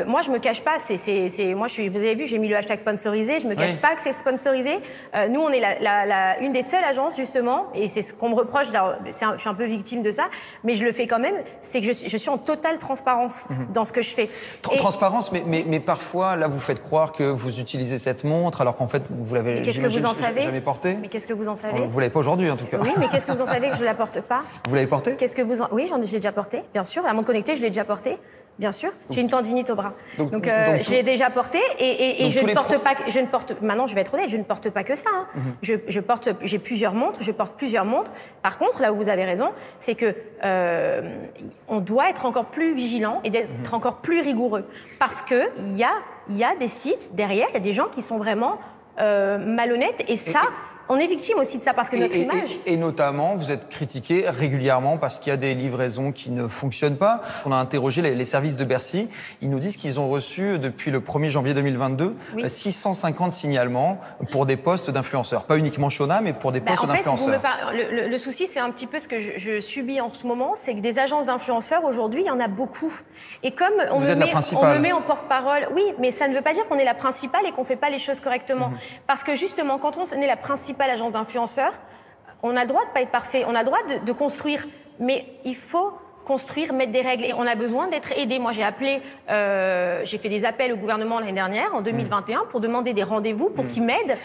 moi, je me cache pas. Vous avez vu, j'ai mis le hashtag sponsorisé. Je me cache pas que c'est sponsorisé. Nous, on est une des seules agences justement, et c'est ce qu'on me reproche. Je suis un peu victime de ça, mais je le fais quand même. C'est que je suis en totale transparence dans ce que je fais. Transparence, mais parfois, là, vous faites croire que vous utilisez cette montre, alors qu'en fait, vous l'avez jamais portée. Mais qu'est-ce que vous en savez? Vous l'avez pas aujourd'hui, en tout cas. Oui, mais qu'est-ce que vous en savez que je la porte pas? Vous l'avez portée? Oui, je l'ai déjà portée, bien sûr. La montre connectée, je l'ai déjà portée. Bien sûr, j'ai une tendinite au bras. Donc je l'ai déjà porté et je ne porte pas. Maintenant, je vais être honnête, je ne porte pas que ça. Hein. J'ai plusieurs montres, je porte plusieurs montres. Par contre, là où vous avez raison, c'est que on doit être encore plus vigilant et d'être encore plus rigoureux, parce que il y a des sites derrière, il y a des gens qui sont vraiment malhonnêtes et ça. On est victime aussi de ça parce que notre image... Et notamment, vous êtes critiqué régulièrement parce qu'il y a des livraisons qui ne fonctionnent pas. On a interrogé les services de Bercy. Ils nous disent qu'ils ont reçu, depuis le 1er janvier 2022, 650 signalements pour des postes d'influenceurs. Pas uniquement Shona, mais pour des postes d'influenceurs. Le souci, c'est un petit peu ce que je subis en ce moment, c'est que des agences d'influenceurs, aujourd'hui, il y en a beaucoup. Et comme on me met en porte-parole... Oui, mais ça ne veut pas dire qu'on est la principale et qu'on ne fait pas les choses correctement. Parce que justement, quand on est la principale agence d'influenceurs, on a le droit de ne pas être parfait, on a le droit de construire, mais il faut construire, mettre des règles et on a besoin d'être aidé. Moi, j'ai fait des appels au gouvernement l'année dernière, en 2021, pour demander des rendez-vous pour qu'ils m'aident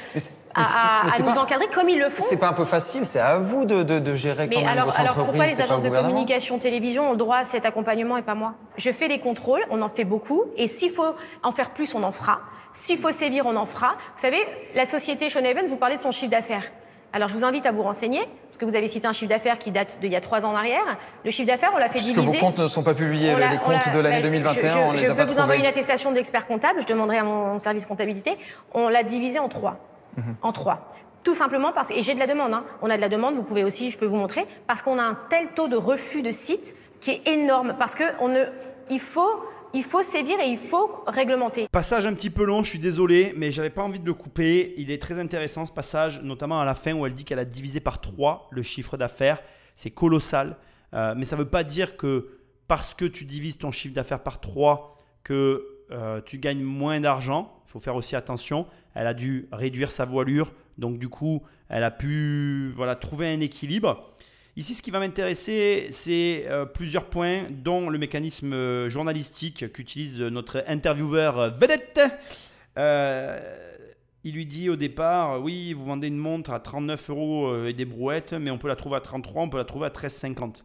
à nous encadrer comme ils le font. C'est pas un peu facile, c'est à vous de gérer quand même votre entreprise. Alors pourquoi les agences de communication télévision ont le droit à cet accompagnement et pas moi? Je fais des contrôles, on en fait beaucoup, et s'il faut en faire plus, on en fera. S'il faut sévir, on en fera. Vous savez, la société Shonaven, vous parlez de son chiffre d'affaires. Alors, je vous invite à vous renseigner, parce que vous avez cité un chiffre d'affaires qui date d'il y a 3 ans en arrière. Le chiffre d'affaires, on l'a fait diviser... Parce que vos comptes ne sont pas publiés, les comptes de l'année 2021, on les a pas trouvés. Je peux vous envoyer une attestation de l'expert comptable, je demanderai à mon service comptabilité. On l'a divisé en 3. En 3. Tout simplement parce... Et j'ai de la demande, hein. On a de la demande, vous pouvez aussi, je peux vous montrer, parce qu'on a un tel taux de refus de sites qui est énorme, parce que il faut sévir et il faut réglementer. Passage un petit peu long, je suis désolé, mais j'avais pas envie de le couper. Il est très intéressant ce passage, notamment à la fin où elle dit qu'elle a divisé par 3 le chiffre d'affaires. C'est colossal, mais ça ne veut pas dire que parce que tu divises ton chiffre d'affaires par 3 que tu gagnes moins d'argent. Il faut faire aussi attention. Elle a dû réduire sa voilure, donc du coup, elle a pu trouver un équilibre. Ici, ce qui va m'intéresser, c'est plusieurs points, dont le mécanisme journalistique qu'utilise notre intervieweur vedette. Il lui dit au départ, oui, vous vendez une montre à 39 € et des brouettes, mais on peut la trouver à 33, on peut la trouver à 13,50.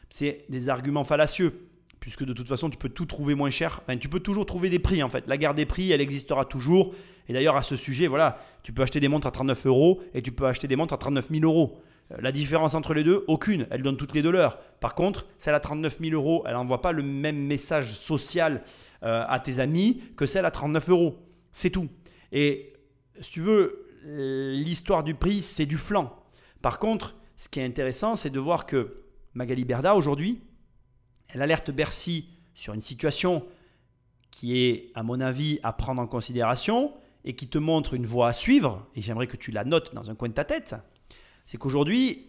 C'est des arguments fallacieux, puisque de toute façon, tu peux tout trouver moins cher. Enfin, tu peux toujours trouver des prix, en fait. La guerre des prix, elle existera toujours. Et d'ailleurs, à ce sujet, tu peux acheter des montres à 39 € et tu peux acheter des montres à 39 000 €. La différence entre les deux, aucune. Elles donnent toutes les de l'heure. Par contre, celle à 39 000 €, elle n'envoie pas le même message social à tes amis que celle à 39 €. C'est tout. Et si tu veux, l'histoire du prix, c'est du flanc. Par contre, ce qui est intéressant, c'est de voir que Magali Berda, aujourd'hui, elle alerte Bercy sur une situation qui est, à mon avis, à prendre en considération et qui te montre une voie à suivre. Et j'aimerais que tu la notes dans un coin de ta tête. C'est qu'aujourd'hui,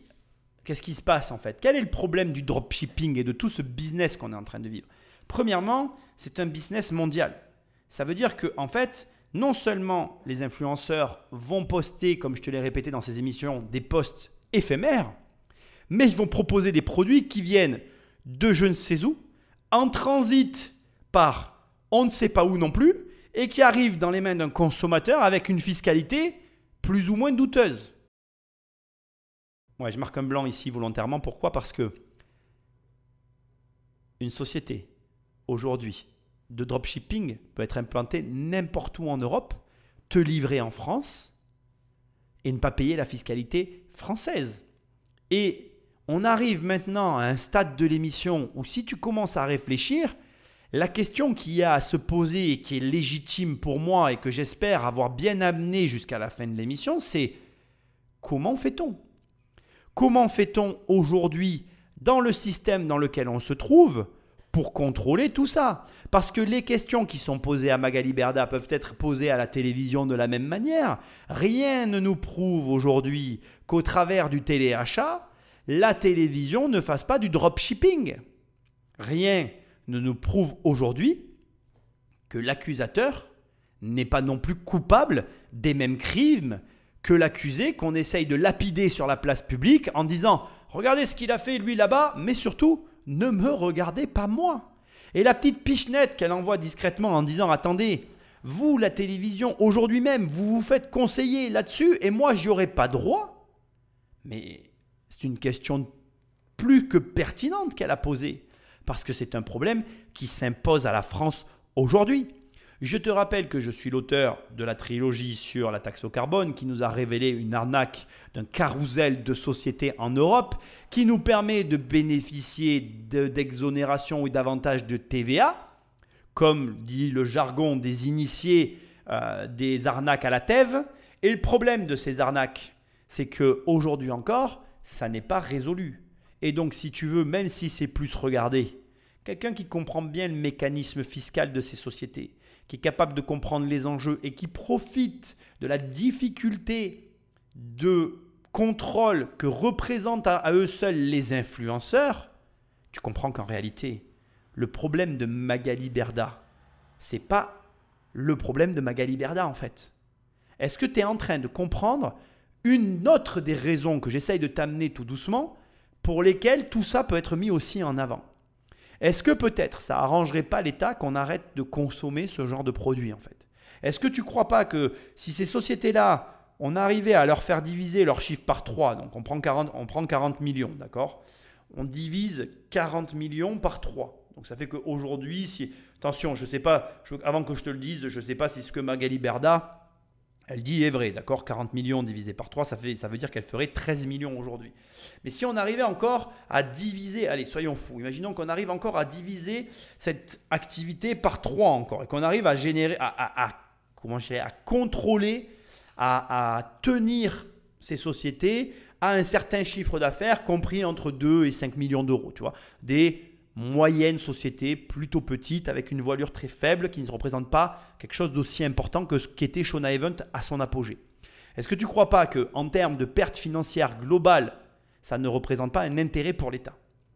qu'est-ce qui se passe en fait? Quel est le problème du dropshipping et de tout ce business qu'on est en train de vivre? Premièrement, c'est un business mondial. Ça veut dire que en fait, non seulement les influenceurs vont poster, comme je te l'ai répété dans ces émissions, des posts éphémères, mais ils vont proposer des produits qui viennent de je ne sais où, en transit par on ne sait pas où non plus, et qui arrivent dans les mains d'un consommateur avec une fiscalité plus ou moins douteuse. Ouais, je marque un blanc ici volontairement. Pourquoi? Parce que une société aujourd'hui de dropshipping peut être implantée n'importe où en Europe, te livrer en France et ne pas payer la fiscalité française. Et on arrive maintenant à un stade de l'émission où si tu commences à réfléchir, la question qu'il y a à se poser et qui est légitime pour moi et que j'espère avoir bien amené jusqu'à la fin de l'émission, c'est comment fait-on? Comment fait-on aujourd'hui dans le système dans lequel on se trouve pour contrôler tout ça? Parce que les questions qui sont posées à Magali Berda peuvent être posées à la télévision de la même manière. Rien ne nous prouve aujourd'hui qu'au travers du téléachat, la télévision ne fasse pas du dropshipping. Rien ne nous prouve aujourd'hui que l'accusateur n'est pas non plus coupable des mêmes crimes que l'accusé qu'on essaye de lapider sur la place publique en disant « Regardez ce qu'il a fait lui là-bas, mais surtout, ne me regardez pas moi ». Et la petite pichenette qu'elle envoie discrètement en disant « Attendez, vous, la télévision, aujourd'hui même, vous vous faites conseiller là-dessus et moi, j'y aurais pas droit ». Mais c'est une question plus que pertinente qu'elle a posée. parce que c'est un problème qui s'impose à la France aujourd'hui. Je te rappelle que je suis l'auteur de la trilogie sur la taxe au carbone qui nous a révélé une arnaque d'un carrousel de sociétés en Europe qui nous permet de bénéficier d'exonération ou d'avantages de TVA, comme dit le jargon des initiés des arnaques à la TEV. Et le problème de ces arnaques, c'est qu'aujourd'hui encore, ça n'est pas résolu. Et donc, si tu veux, même si c'est plus regardé, quelqu'un qui comprend bien le mécanisme fiscal de ces sociétés, qui est capable de comprendre les enjeux et qui profite de la difficulté de contrôle que représentent à eux seuls les influenceurs, tu comprends qu'en réalité, le problème de Magali Berda, ce n'est pas le problème de Magali Berda en fait. Est-ce que tu es en train de comprendre une autre des raisons que j'essaye de t'amener tout doucement pour lesquelles tout ça peut être mis aussi en avant? Est-ce que peut-être ça arrangerait pas l'État qu'on arrête de consommer ce genre de produits en fait? Est-ce que tu ne crois pas que si ces sociétés-là, on arrivait à leur faire diviser leur chiffre par 3, donc on prend 40 millions, d'accord? On divise 40 millions par 3. Donc ça fait qu'aujourd'hui, attention, je sais pas, avant que je te le dise, je ne sais pas si ce que Magali Berda, elle dit est vrai, d'accord? 40 millions divisé par 3, ça veut dire qu'elle ferait 13 millions aujourd'hui. Mais si on arrivait encore à diviser, allez, soyons fous, imaginons qu'on arrive encore à diviser cette activité par 3 encore et qu'on arrive à générer, à contrôler, à tenir ces sociétés à un certain chiffre d'affaires compris entre 2 et 5 millions d'euros, tu vois, des moyennes sociétés plutôt petites avec une voilure très faible qui ne représente pas quelque chose d'aussi important que ce qu'était Shona Event à son apogée. Est-ce que tu ne crois pas qu'en termes de pertes financières globales, ça ne représente pas un intérêt pour l'État?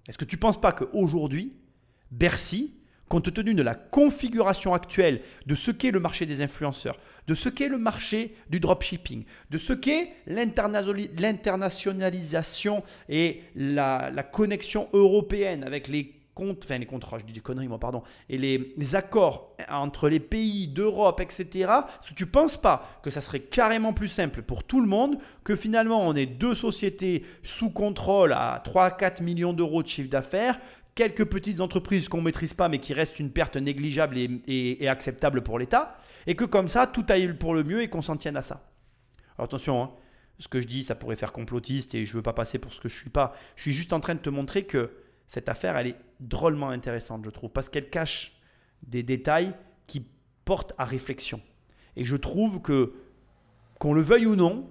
Est-ce que tu ne penses pas qu'aujourd'hui, Bercy, compte tenu de la configuration actuelle de ce qu'est le marché des influenceurs, de ce qu'est le marché du dropshipping, de ce qu'est l'internationalisation et la connexion européenne avec les contrats, je dis des conneries moi, pardon, et les accords entre les pays d'Europe, etc. Est-ce que tu ne penses pas que ça serait carrément plus simple pour tout le monde que finalement on ait deux sociétés sous contrôle à 3-4 millions d'euros de chiffre d'affaires, quelques petites entreprises qu'on ne maîtrise pas mais qui restent une perte négligeable et acceptable pour l'État, et que comme ça tout aille pour le mieux et qu'on s'en tienne à ça? Alors attention, hein, ce que je dis ça pourrait faire complotiste et je ne veux pas passer pour ce que je ne suis pas. Je suis juste en train de te montrer que cette affaire, elle est drôlement intéressante, je trouve, parce qu'elle cache des détails qui portent à réflexion. Et je trouve que, qu'on le veuille ou non,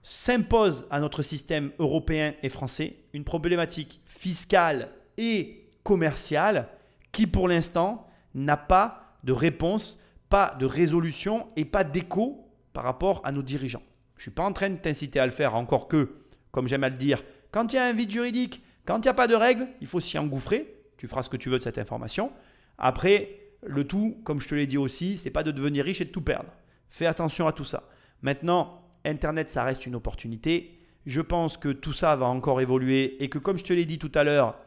s'impose à notre système européen et français une problématique fiscale et commerciale qui, pour l'instant, n'a pas de réponse, pas de résolution et pas d'écho par rapport à nos dirigeants. Je ne suis pas en train de t'inciter à le faire, encore que, comme j'aime à le dire, quand il y a un vide juridique, quand il n'y a pas de règles, il faut s'y engouffrer. Tu feras ce que tu veux de cette information. Après, le tout, comme je te l'ai dit aussi, ce n'est pas de devenir riche et de tout perdre. Fais attention à tout ça. Maintenant, Internet, ça reste une opportunité. Je pense que tout ça va encore évoluer et que, comme je te l'ai dit tout à l'heure,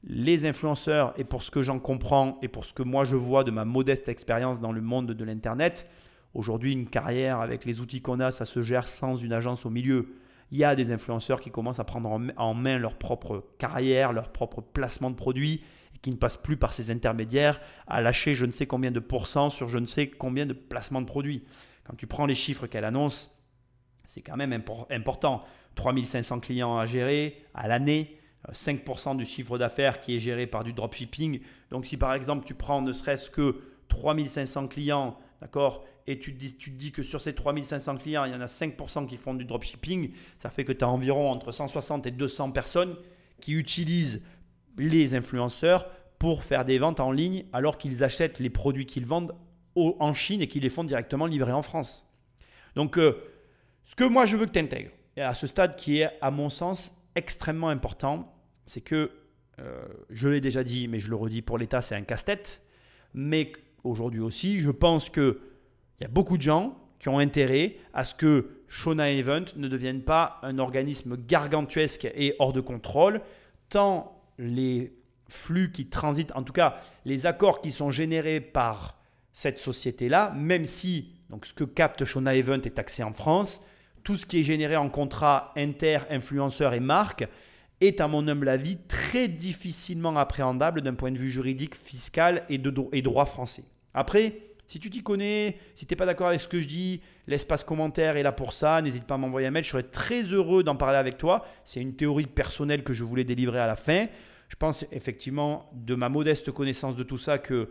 les influenceurs, et pour ce que j'en comprends et pour ce que moi je vois de ma modeste expérience dans le monde de l'Internet, aujourd'hui, une carrière avec les outils qu'on a, ça se gère sans une agence au milieu. Il y a des influenceurs qui commencent à prendre en main leur propre carrière, leur propre placement de produits et qui ne passent plus par ces intermédiaires à lâcher je ne sais combien de pourcents sur je ne sais combien de placements de produits. Quand tu prends les chiffres qu'elle annonce, c'est quand même important. 3500 clients à gérer à l'année, 5% du chiffre d'affaires qui est géré par du dropshipping. Donc si par exemple tu prends ne serait-ce que 3500 clients, d'accord, et tu te dis que sur ces 3500 clients, il y en a 5% qui font du dropshipping, ça fait que tu as environ entre 160 et 200 personnes qui utilisent les influenceurs pour faire des ventes en ligne alors qu'ils achètent les produits qu'ils vendent en Chine et qu'ils les font directement livrer en France. Donc, ce que moi je veux que tu intègres, et à ce stade qui est à mon sens extrêmement important, c'est que, je l'ai déjà dit, mais je le redis, pour l'État c'est un casse-tête, mais aujourd'hui aussi, je pense qu'il y a beaucoup de gens qui ont intérêt à ce que Shona Event ne devienne pas un organisme gargantuesque et hors de contrôle, tant les flux qui transitent, en tout cas les accords qui sont générés par cette société-là, même si donc, ce que capte Shona Event est taxé en France, tout ce qui est généré en contrat inter, influenceurs et marques est à mon humble avis très difficilement appréhendable d'un point de vue juridique, fiscal et droit français. Après, si tu t'y connais, si tu n'es pas d'accord avec ce que je dis, l'espace commentaire est là pour ça, n'hésite pas à m'envoyer un mail, je serais très heureux d'en parler avec toi. C'est une théorie personnelle que je voulais délivrer à la fin. Je pense effectivement, de ma modeste connaissance de tout ça, que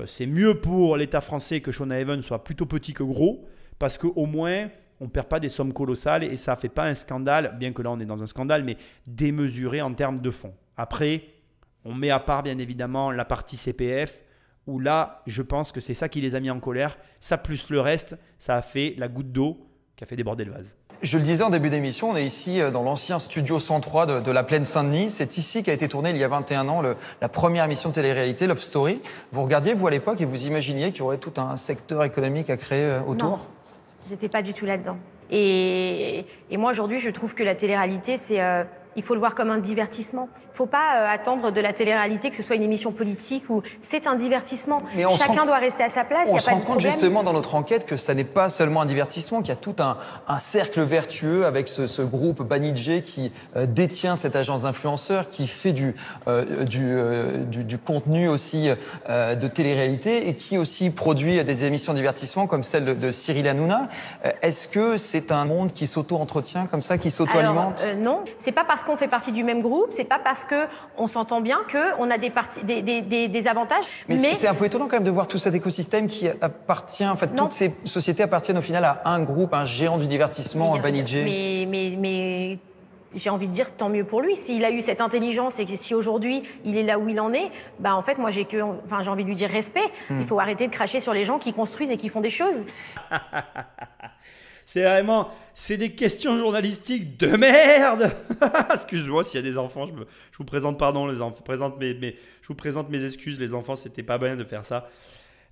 c'est mieux pour l'État français que Shonahaven soit plutôt petit que gros, parce qu'au moins, on ne perd pas des sommes colossales et ça ne fait pas un scandale, bien que là on est dans un scandale, mais démesuré en termes de fonds. Après, on met à part bien évidemment la partie CPF, où là, je pense que c'est ça qui les a mis en colère. Ça plus le reste, ça a fait la goutte d'eau qui a fait déborder le vase. Je le disais en début d'émission, on est ici dans l'ancien studio 103 de la Plaine Saint-Denis. C'est ici qu'a été tournée il y a 21 ans la première émission de télé-réalité, Love Story. Vous regardiez, vous, à l'époque, et vous imaginiez qu'il y aurait tout un secteur économique à créer autour? Non, j'étais pas du tout là-dedans. Et moi, aujourd'hui, je trouve que la télé-réalité, il faut le voir comme un divertissement. Il ne faut pas attendre de la télé-réalité que ce soit une émission politique ou c'est un divertissement. Mais chacun doit rester à sa place. On se rend compte justement dans notre enquête que ça n'est pas seulement un divertissement, qu'il y a tout un cercle vertueux avec ce groupe Banijé qui détient cette agence d'influenceurs, qui fait du contenu aussi de télé-réalité et qui aussi produit des émissions de divertissement comme celle de Cyril Hanouna. Est-ce que c'est un monde qui s'auto-entretient comme ça, qui s'auto-alimente? Non, c'est pas parce qu'on fait partie du même groupe, c'est pas parce qu'on s'entend bien qu'on a des avantages. Mais c'est un peu étonnant quand même de voir tout cet écosystème qui appartient, en fait, toutes ces sociétés appartiennent au final à un groupe, un géant du divertissement, Banijé. Mais j'ai envie de dire tant mieux pour lui. S'il a eu cette intelligence et que si aujourd'hui il est là où il en est, bah en fait moi j'ai envie de lui dire respect. Il faut arrêter de cracher sur les gens qui construisent et qui font des choses. C'est des questions journalistiques de merde. Excuse-moi s'il y a des enfants, je vous présente, pardon, les enfants, je vous présente mes excuses, les enfants, c'était pas bien de faire ça.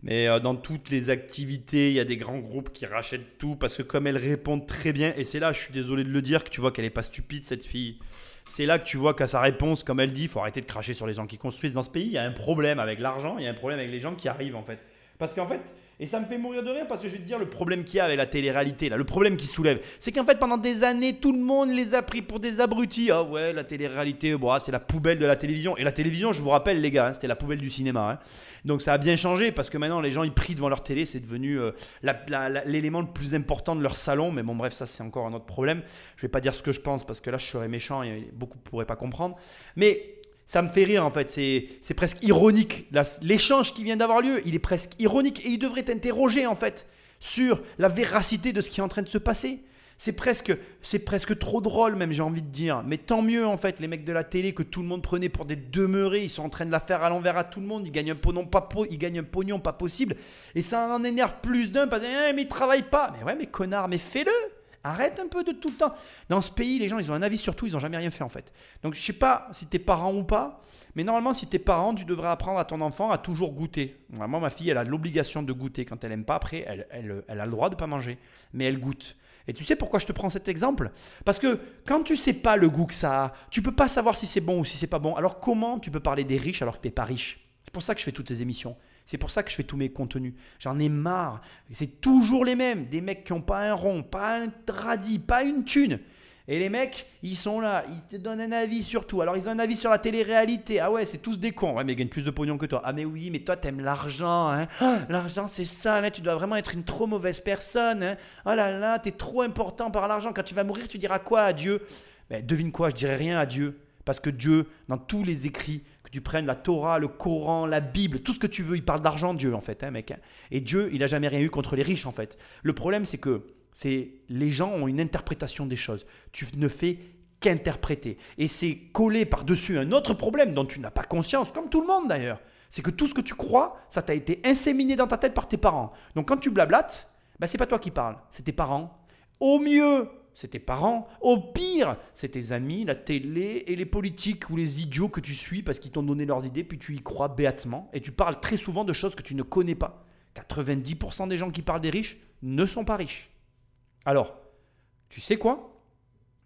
Mais dans toutes les activités, il y a des grands groupes qui rachètent tout parce que comme elles répondent très bien, et c'est là, je suis désolé de le dire, que tu vois qu'elle n'est pas stupide cette fille. C'est là que tu vois qu'à sa réponse, comme elle dit, il faut arrêter de cracher sur les gens qui construisent. Dans ce pays, il y a un problème avec l'argent, il y a un problème avec les gens qui arrivent en fait. Parce qu'en fait, et ça me fait mourir de rire parce que je vais te dire le problème qu'il y a avec la télé-réalité, là, le problème qui soulève, c'est qu'en fait pendant des années, tout le monde les a pris pour des abrutis. Ah ouais, la télé-réalité, bon, c'est la poubelle de la télévision. Et la télévision, je vous rappelle les gars, c'était la poubelle du cinéma. Hein. Donc ça a bien changé parce que maintenant les gens ils prient devant leur télé, c'est devenu l'élément le plus important de leur salon. Mais bon bref, ça c'est encore un autre problème. Je vais pas dire ce que je pense parce que là je serais méchant et beaucoup ne pourraient pas comprendre. Mais ça me fait rire en fait, c'est presque ironique. L'échange qui vient d'avoir lieu, il est presque ironique et il devrait t'interroger en fait sur la véracité de ce qui est en train de se passer. C'est presque trop drôle même, j'ai envie de dire. Mais tant mieux en fait, les mecs de la télé que tout le monde prenait pour des demeurés, ils sont en train de la faire à l'envers à tout le monde, ils gagnent un pognon pas possible. Et ça en énerve plus d'un parce que mais ils travaillent pas. Mais ouais mais connard, mais fais-le. Arrête un peu de tout le temps. Dans ce pays, les gens, ils ont un avis sur tout, ils n'ont jamais rien fait en fait. Donc je ne sais pas si tu es parent ou pas, mais normalement, si tu es parent, tu devrais apprendre à ton enfant à toujours goûter. Moi, ma fille, elle a l'obligation de goûter. Quand elle n'aime pas, après, elle a le droit de ne pas manger, mais elle goûte. Et tu sais pourquoi je te prends cet exemple? Parce que quand tu ne sais pas le goût que ça a, tu ne peux pas savoir si c'est bon ou si c'est pas bon. Alors comment tu peux parler des riches alors que tu n'es pas riche? C'est pour ça que je fais toutes ces émissions. C'est pour ça que je fais tous mes contenus. J'en ai marre. C'est toujours les mêmes. Des mecs qui n'ont pas un rond, pas un radis, pas une thune. Et les mecs, ils sont là. Ils te donnent un avis sur tout. Alors, ils ont un avis sur la télé-réalité. Ah ouais, c'est tous des cons. Ouais, mais ils gagnent plus de pognon que toi. Ah mais oui, mais toi, t'aimes l'argent. Hein. Oh, l'argent, c'est ça. Là, tu dois vraiment être une trop mauvaise personne. Hein. Oh là là, t'es trop important par l'argent. Quand tu vas mourir, tu diras quoi à Dieu? Ben, devine quoi, je dirai rien à Dieu. Parce que Dieu, dans tous les écrits, que tu prennes la Torah, le Coran, la Bible, tout ce que tu veux, il parle d'argent, Dieu en fait, hein, mec. Et Dieu, il n'a jamais rien eu contre les riches en fait. Le problème, c'est que les gens ont une interprétation des choses. Tu ne fais qu'interpréter. Et c'est collé par-dessus un autre problème dont tu n'as pas conscience, comme tout le monde d'ailleurs. C'est que tout ce que tu crois, ça t'a été inséminé dans ta tête par tes parents. Donc quand tu blablates, ben, c'est pas toi qui parles, c'est tes parents. Au mieux, c'est tes parents. Au pire, c'est tes amis, la télé et les politiques ou les idiots que tu suis parce qu'ils t'ont donné leurs idées, puis tu y crois béatement. Et tu parles très souvent de choses que tu ne connais pas. 90% des gens qui parlent des riches ne sont pas riches. Alors, tu sais quoi?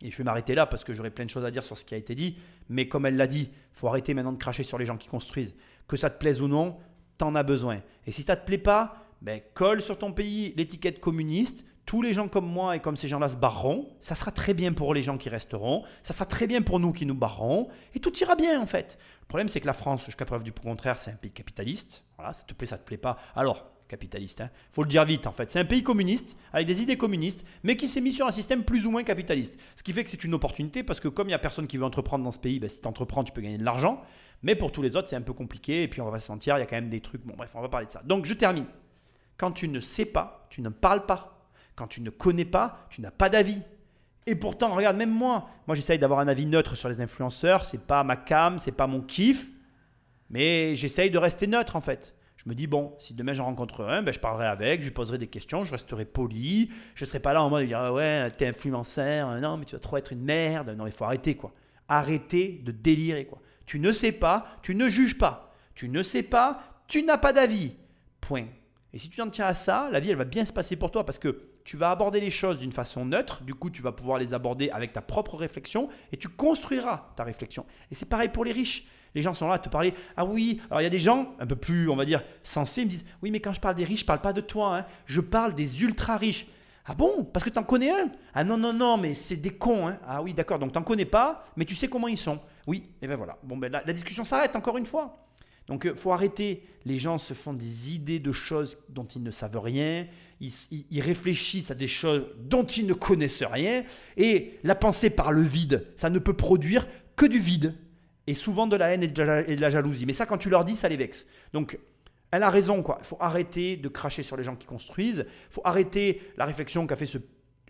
Et je vais m'arrêter là parce que j'aurai plein de choses à dire sur ce qui a été dit. Mais comme elle l'a dit, il faut arrêter maintenant de cracher sur les gens qui construisent. Que ça te plaise ou non, t'en as besoin. Et si ça ne te plaît pas, ben, colle sur ton pays l'étiquette communiste. tous les gens comme moi et comme ces gens-là se barreront, ça sera très bien pour les gens qui resteront, ça sera très bien pour nous qui nous barrerons, et tout ira bien en fait. Le problème, c'est que la France, jusqu'à preuve du contraire, c'est un pays capitaliste. Voilà, ça te plaît pas. Alors, capitaliste, faut le dire vite en fait. C'est un pays communiste, avec des idées communistes, mais qui s'est mis sur un système plus ou moins capitaliste. Ce qui fait que c'est une opportunité, parce que comme il n'y a personne qui veut entreprendre dans ce pays, si tu entreprends, tu peux gagner de l'argent. Mais pour tous les autres, c'est un peu compliqué, et puis on va pas se mentir, il y a quand même des trucs. Bon bref, on va parler de ça. Donc je termine. Quand tu ne sais pas, tu ne parles pas. Quand tu ne connais pas, tu n'as pas d'avis. Et pourtant, regarde, même moi j'essaye d'avoir un avis neutre sur les influenceurs. C'est pas ma cam, c'est pas mon kiff. Mais j'essaye de rester neutre en fait. Je me dis, bon, si demain j'en rencontre un, je parlerai avec, je lui poserai des questions, je resterai poli. Je ne serai pas là en mode de dire, ah ouais, t'es influenceur, non, mais tu vas trop être une merde. Non, il faut arrêter quoi. Arrêter de délirer quoi. Tu ne sais pas, tu ne juges pas. Tu ne sais pas, tu n'as pas d'avis. Point. Et si tu t'en tiens à ça, la vie, elle va bien se passer pour toi parce que tu vas aborder les choses d'une façon neutre. Du coup, tu vas pouvoir les aborder avec ta propre réflexion et tu construiras ta réflexion. Et c'est pareil pour les riches. Les gens sont là à te parler. Ah oui, alors il y a des gens un peu plus, on va dire, sensés. Ils me disent, oui, mais quand je parle des riches, je ne parle pas de toi. Je parle des ultra riches. Ah bon? Parce que tu en connais un? Ah non, mais c'est des cons. Ah oui, d'accord, donc tu n'en connais pas, mais tu sais comment ils sont. Oui, et bien voilà. Bon, la discussion s'arrête encore une fois. Donc, il faut arrêter. Les gens se font des idées de choses dont ils ne savent rien. Ils réfléchissent à des choses dont ils ne connaissent rien. Et la pensée par le vide, ça ne peut produire que du vide. Et souvent de la haine et de la jalousie. Mais ça, quand tu leur dis, ça les vexe. Donc, elle a raison, quoi. Il faut arrêter de cracher sur les gens qui construisent. Il faut arrêter la réflexion qu'a fait ce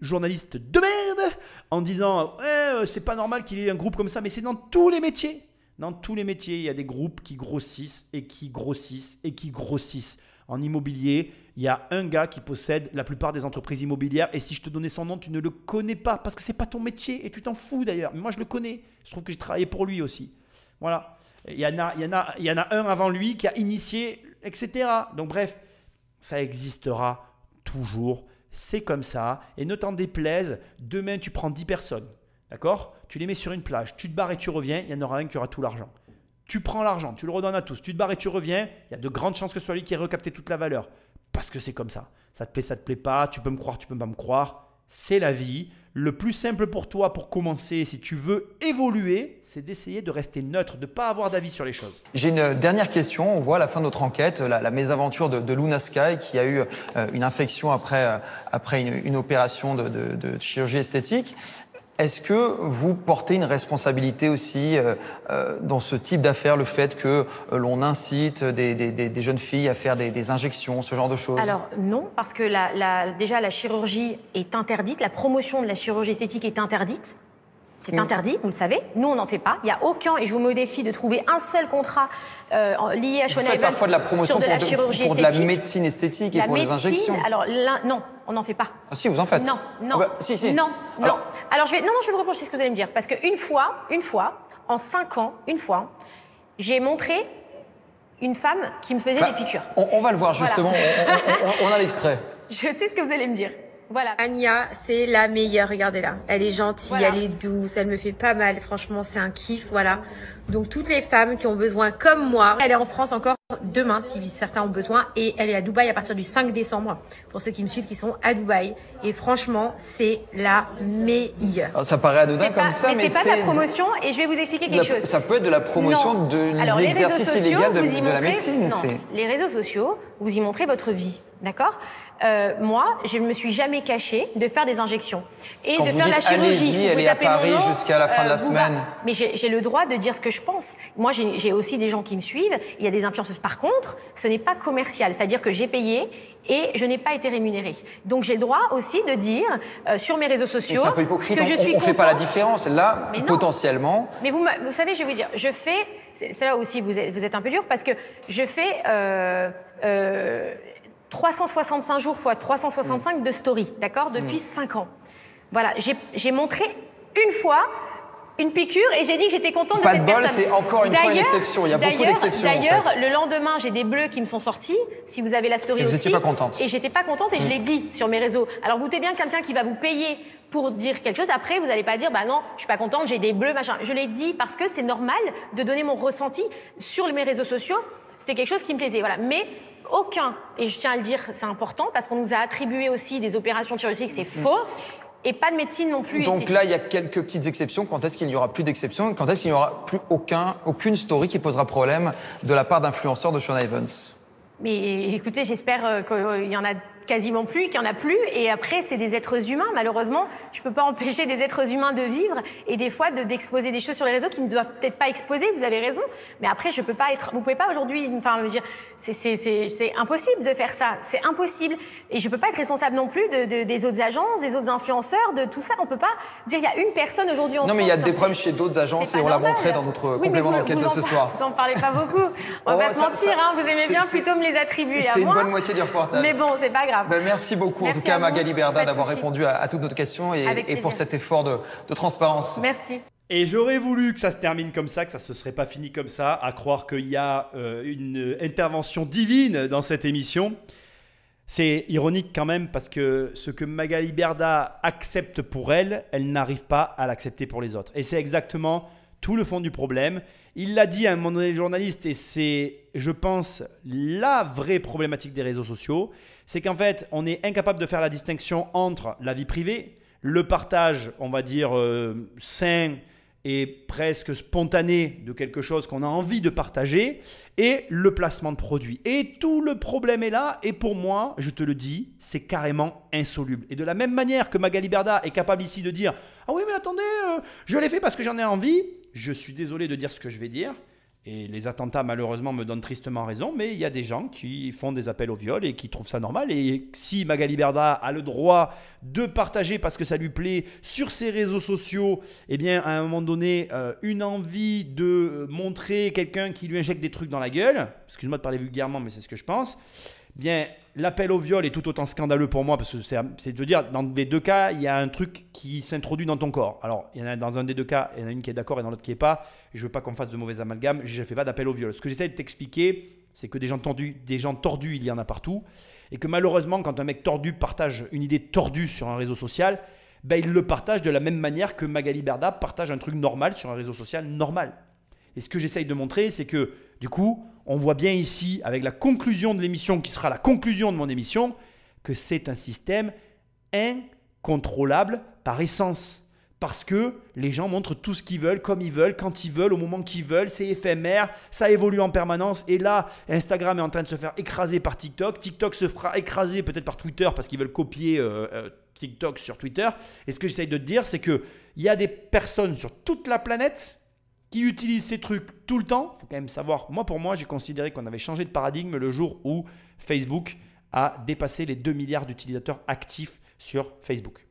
journaliste de merde en disant ouais, c'est pas normal qu'il y ait un groupe comme ça. Mais c'est dans tous les métiers. Dans tous les métiers, il y a des groupes qui grossissent et qui grossissent et qui grossissent. En immobilier, il y a un gars qui possède la plupart des entreprises immobilières. Et si je te donnais son nom, tu ne le connais pas parce que ce n'est pas ton métier et tu t'en fous d'ailleurs. Mais moi, je le connais. Je trouve que j'ai travaillé pour lui aussi. Voilà. Il y en a un avant lui qui a initié, etc. Donc bref, ça existera toujours. C'est comme ça. Et ne t'en déplaise, demain, tu prends 10 personnes. D'accord? Tu les mets sur une plage, tu te barres et tu reviens, il y en aura un qui aura tout l'argent. Tu prends l'argent, tu le redonnes à tous, tu te barres et tu reviens, il y a de grandes chances que ce soit lui qui ait recapté toute la valeur. Parce que c'est comme ça. Ça te plaît pas, tu peux me croire, tu peux pas me croire. C'est la vie. Le plus simple pour toi pour commencer, si tu veux évoluer, c'est d'essayer de rester neutre, de ne pas avoir d'avis sur les choses. J'ai une dernière question. On voit à la fin de notre enquête la mésaventure de Luna Sky qui a eu une infection après une opération de chirurgie esthétique. Est-ce que vous portez une responsabilité aussi dans ce type d'affaires, le fait que l'on incite des jeunes filles à faire des injections, ce genre de choses? Alors non, parce que déjà la chirurgie est interdite, la promotion de la chirurgie esthétique est interdite. C'est interdit, vous le savez. Nous, on n'en fait pas. Il n'y a aucun, et je vous mets au défi de trouver un seul contrat lié à Sean Evans parfois de la promotion sur de la chirurgie pour de esthétique. la médecine esthétique et pour les injections. Alors non, on n'en fait pas. Ah si, vous en faites. Non. Ah bah, si. Non. Alors je vais vous reprocher ce que vous allez me dire, parce qu'une fois, en 5 ans, j'ai montré une femme qui me faisait des piqûres. On va le voir justement. Voilà. On a l'extrait. Je sais ce que vous allez me dire. Voilà. Anya, c'est la meilleure, regardez-là. Elle est gentille, voilà. Elle est douce, elle me fait pas mal. Franchement, c'est un kiff, voilà. Donc, toutes les femmes qui ont besoin, comme moi, elle est en France encore demain, si certains ont besoin. Et elle est à Dubaï à partir du 5 décembre, pour ceux qui me suivent, qui sont à Dubaï. Et franchement, c'est la meilleure. Alors, ça paraît anodin comme ça, mais c'est pas de la promotion. Et je vais vous expliquer quelque chose. Ça peut être de la promotion de l'exercice illégal de la médecine. Non, les réseaux sociaux, vous y montrez votre vie, d'accord? Moi, je ne me suis jamais cachée de faire des injections et quand de vous faire dites, la chirurgie. Allez-y, elle est à Paris jusqu'à la fin de la semaine. Mais j'ai le droit de dire ce que je pense. Moi, j'ai aussi des gens qui me suivent. Il y a des influenceuses. Par contre, ce n'est pas commercial. C'est-à-dire que j'ai payé et je n'ai pas été rémunérée. Donc, j'ai le droit aussi de dire sur mes réseaux sociaux c'est un peu hypocrite. Que je suis on ne fait pas la différence. Là, potentiellement. Mais vous savez, je vais vous dire, je fais. C'est là aussi, vous êtes un peu dur parce que je fais. 365 jours fois 365 de story, d'accord, depuis 5 ans. Voilà, j'ai montré une fois une piqûre et j'ai dit que j'étais contente de cette personne. Pas de bol, c'est encore une fois une exception. Il y a beaucoup d'exceptions. D'ailleurs, en fait. Le lendemain, j'ai des bleus qui me sont sortis. Si vous avez la story aussi. Vous n'étiez pas contente. Et j'étais pas contente et je l'ai dit sur mes réseaux. Alors, vous doutez bien quelqu'un qui va vous payer pour dire quelque chose. Après, vous n'allez pas dire, bah non, je suis pas contente, j'ai des bleus, machin. Je l'ai dit parce que c'est normal de donner mon ressenti sur mes réseaux sociaux. C'était quelque chose qui me plaisait. Voilà. Mais aucun, et je tiens à le dire, c'est important, parce qu'on nous a attribué aussi des opérations chirurgicales, c'est faux. Et pas de médecine non plus. Donc là, il y a quelques petites exceptions. Quand est-ce qu'il n'y aura plus d'exceptions? Quand est-ce qu'il n'y aura plus aucune story qui posera problème de la part d'influenceurs de Sean Evans? Mais écoutez, j'espère qu'il y en a quasiment plus, qu'il n'y en a plus. Et après, c'est des êtres humains. Malheureusement, je ne peux pas empêcher des êtres humains de vivre et des fois d'exposer des choses sur les réseaux qui ne doivent peut-être pas exposer. Vous avez raison. Mais après, je peux pas être. Vous pouvez pas aujourd'hui. Enfin, me dire, c'est impossible de faire ça. C'est impossible. Et je peux pas être responsable non plus des autres agences, des autres influenceurs, de tout ça. On peut pas dire il y a une personne aujourd'hui en France. Non, mais il y a des problèmes chez d'autres agences et on l'a montré dans notre complément d'enquête de ce soir. Vous en parlez pas beaucoup. On va pas se mentir. Vous aimez bien plutôt me les attribuer à moi. C'est une bonne moitié du reportage. Mais bon, c'est pas grave. Ben, merci beaucoup, en tout cas, Magali Berda, d'avoir répondu à toutes nos questions et pour cet effort de transparence. Merci. Et j'aurais voulu que ça se termine comme ça, que ça ne se serait pas fini comme ça, à croire qu'il y a une intervention divine dans cette émission. C'est ironique quand même parce que ce que Magali Berda accepte pour elle, elle n'arrive pas à l'accepter pour les autres. Et c'est exactement tout le fond du problème. Il l'a dit à un moment donné, le journaliste, et c'est, je pense, la vraie problématique des réseaux sociaux, c'est qu'en fait, on est incapable de faire la distinction entre la vie privée, le partage, on va dire, sain et presque spontané de quelque chose qu'on a envie de partager, et le placement de produits. Et tout le problème est là, et pour moi, je te le dis, c'est carrément insoluble. Et de la même manière que Magali Berda est capable ici de dire « Ah oui, mais attendez, je l'ai fait parce que j'en ai envie », je suis désolé de dire ce que je vais dire, et les attentats malheureusement me donnent tristement raison, mais il y a des gens qui font des appels au viol et qui trouvent ça normal. Et si Magali Berda a le droit de partager parce que ça lui plaît sur ses réseaux sociaux, eh bien à un moment donné, une envie de montrer quelqu'un qui lui injecte des trucs dans la gueule, excuse-moi de parler vulgairement mais c'est ce que je pense, bien l'appel au viol est tout autant scandaleux pour moi parce que c'est de dire dans les deux cas, il y a un truc qui s'introduit dans ton corps. Alors, il y en a dans un des deux cas, il y en a une qui est d'accord et dans l'autre qui n'est pas. Je ne veux pas qu'on fasse de mauvais amalgames, je ne fais pas d'appel au viol. Ce que j'essaie de t'expliquer, c'est que des gens tordus, il y en a partout. Et que malheureusement, quand un mec tordu partage une idée tordue sur un réseau social, ben, il le partage de la même manière que Magali Berda partage un truc normal sur un réseau social normal. Et ce que j'essaye de montrer, c'est que du coup, on voit bien ici, avec la conclusion de l'émission, qui sera la conclusion de mon émission, que c'est un système incontrôlable par essence. Parce que les gens montrent tout ce qu'ils veulent, comme ils veulent, quand ils veulent, au moment qu'ils veulent. C'est éphémère, ça évolue en permanence. Et là, Instagram est en train de se faire écraser par TikTok. TikTok se fera écraser peut-être par Twitter parce qu'ils veulent copier TikTok sur Twitter. Et ce que j'essaye de te dire, c'est qu'il y a des personnes sur toute la planète qui utilisent ces trucs tout le temps. Il faut quand même savoir, pour moi, j'ai considéré qu'on avait changé de paradigme le jour où Facebook a dépassé les 2 milliards d'utilisateurs actifs sur Facebook.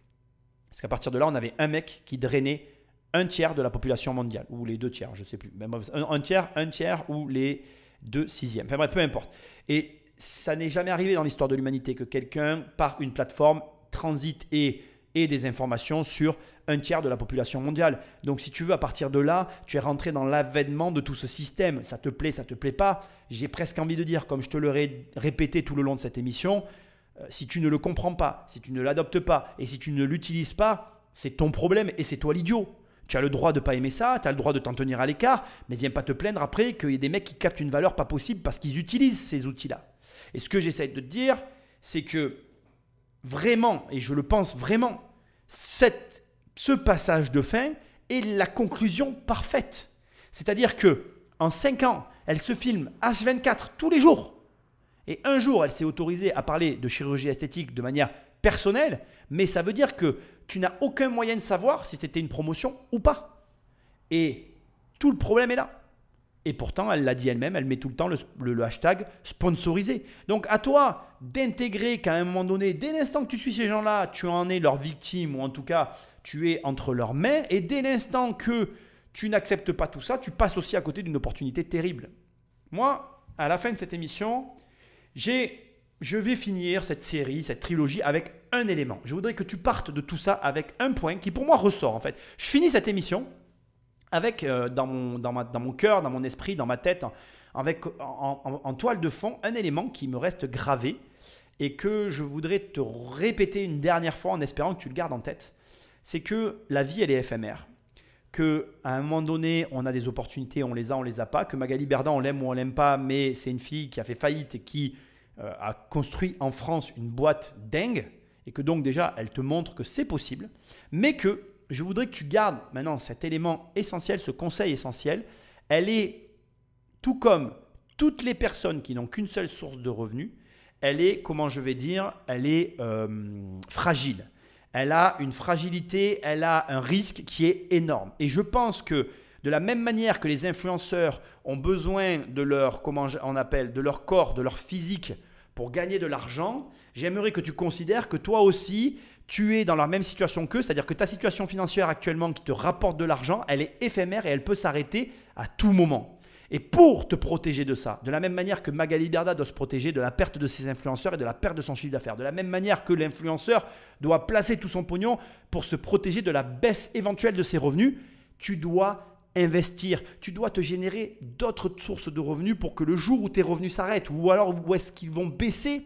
Parce qu'à partir de là, on avait un mec qui drainait un tiers de la population mondiale, ou les 2 tiers, je ne sais plus. Un tiers ou les 2 sixièmes. Enfin bref, peu importe. Et ça n'est jamais arrivé dans l'histoire de l'humanité que quelqu'un, par une plateforme, transite et des informations sur un tiers de la population mondiale. Donc si tu veux, à partir de là, tu es rentré dans l'avènement de tout ce système. Ça te plaît pas. J'ai presque envie de dire, comme je te l'aurais répété tout le long de cette émission, si tu ne le comprends pas, si tu ne l'adoptes pas et si tu ne l'utilises pas, c'est ton problème et c'est toi l'idiot. Tu as le droit de ne pas aimer ça, tu as le droit de t'en tenir à l'écart, mais viens pas te plaindre après qu'il y ait des mecs qui captent une valeur pas possible parce qu'ils utilisent ces outils-là. Et ce que j'essaie de te dire, c'est que vraiment, et je le pense vraiment, ce passage de fin est la conclusion parfaite. C'est-à-dire qu'en 5 ans, elle se filme H24 tous les jours. Et un jour, elle s'est autorisée à parler de chirurgie esthétique de manière personnelle, mais ça veut dire que tu n'as aucun moyen de savoir si c'était une promotion ou pas. Et tout le problème est là. Et pourtant, elle l'a dit elle-même, elle met tout le temps le hashtag sponsorisé. Donc à toi d'intégrer qu'à un moment donné, dès l'instant que tu suis ces gens-là, tu en es leur victime ou en tout cas, tu es entre leurs mains. Et dès l'instant que tu n'acceptes pas tout ça, tu passes aussi à côté d'une opportunité terrible. Moi, à la fin de cette émission, je vais finir cette série, cette trilogie avec un élément. Je voudrais que tu partes de tout ça avec un point qui pour moi ressort en fait. Je finis cette émission avec dans mon cœur, dans mon esprit, dans ma tête, avec en toile de fond, un élément qui me reste gravé et que je voudrais te répéter une dernière fois en espérant que tu le gardes en tête. C'est que la vie, elle est éphémère. Qu'à un moment donné, on a des opportunités, on les a pas. Que Magali Berda, on l'aime ou on l'aime pas, mais c'est une fille qui a fait faillite et qui a construit en France une boîte dingue et que donc déjà, elle te montre que c'est possible, mais que je voudrais que tu gardes maintenant cet élément essentiel, ce conseil essentiel. Elle est, tout comme toutes les personnes qui n'ont qu'une seule source de revenus, elle est, comment je vais dire, elle est fragile. Elle a une fragilité, elle a un risque qui est énorme. Et je pense que de la même manière que les influenceurs ont besoin de leur, comment on appelle, de leur corps, de leur physique pour gagner de l'argent, j'aimerais que tu considères que toi aussi, tu es dans la même situation qu'eux, c'est-à-dire que ta situation financière actuellement qui te rapporte de l'argent, elle est éphémère et elle peut s'arrêter à tout moment. Et pour te protéger de ça, de la même manière que Magali Berda doit se protéger de la perte de ses influenceurs et de la perte de son chiffre d'affaires, de la même manière que l'influenceur doit placer tout son pognon pour se protéger de la baisse éventuelle de ses revenus, tu dois investir, tu dois te générer d'autres sources de revenus pour que le jour où tes revenus s'arrêtent ou alors où est-ce qu'ils vont baisser,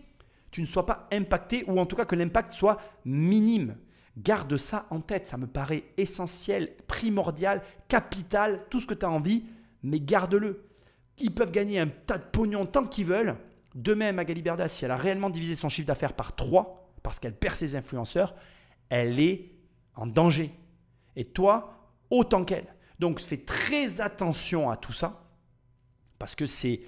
tu ne sois pas impacté ou en tout cas que l'impact soit minime. Garde ça en tête, ça me paraît essentiel, primordial, capital, tout ce que tu as envie. Mais garde-le. Ils peuvent gagner un tas de pognon tant qu'ils veulent. Demain, Magali Berda, si elle a réellement divisé son chiffre d'affaires par 3, parce qu'elle perd ses influenceurs, elle est en danger. Et toi, autant qu'elle. Donc, fais très attention à tout ça, parce que c'est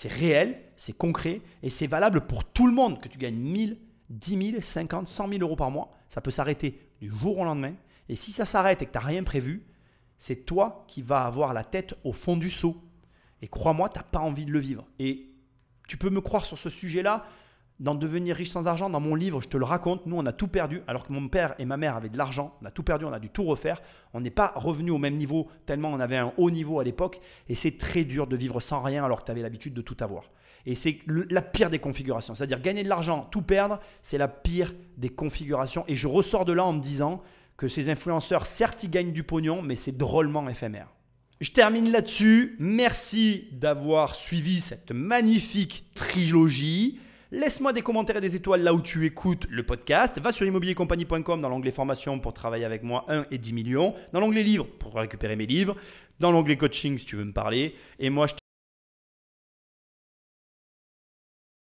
réel, c'est concret, et c'est valable pour tout le monde. Que tu gagnes 1000, 10 000, 50, 100 000 euros par mois, ça peut s'arrêter du jour au lendemain. Et si ça s'arrête et que tu n'as rien prévu, c'est toi qui vas avoir la tête au fond du seau. Et crois-moi, tu n'as pas envie de le vivre. Et tu peux me croire sur ce sujet-là, dans Devenir riche sans argent, dans mon livre, je te le raconte. Nous, on a tout perdu, alors que mon père et ma mère avaient de l'argent. On a tout perdu, on a dû tout refaire. On n'est pas revenu au même niveau, tellement on avait un haut niveau à l'époque. Et c'est très dur de vivre sans rien, alors que tu avais l'habitude de tout avoir. Et c'est la pire des configurations. C'est-à-dire gagner de l'argent, tout perdre, c'est la pire des configurations. Et je ressors de là en me disant que ces influenceurs, certes, ils gagnent du pognon, mais c'est drôlement éphémère. Je termine là-dessus. Merci d'avoir suivi cette magnifique trilogie. Laisse-moi des commentaires et des étoiles là où tu écoutes le podcast. Va sur immobiliercompagnie.com dans l'onglet formation pour travailler avec moi 1 et 10 millions. Dans l'onglet livres pour récupérer mes livres. Dans l'onglet coaching si tu veux me parler. Et moi, je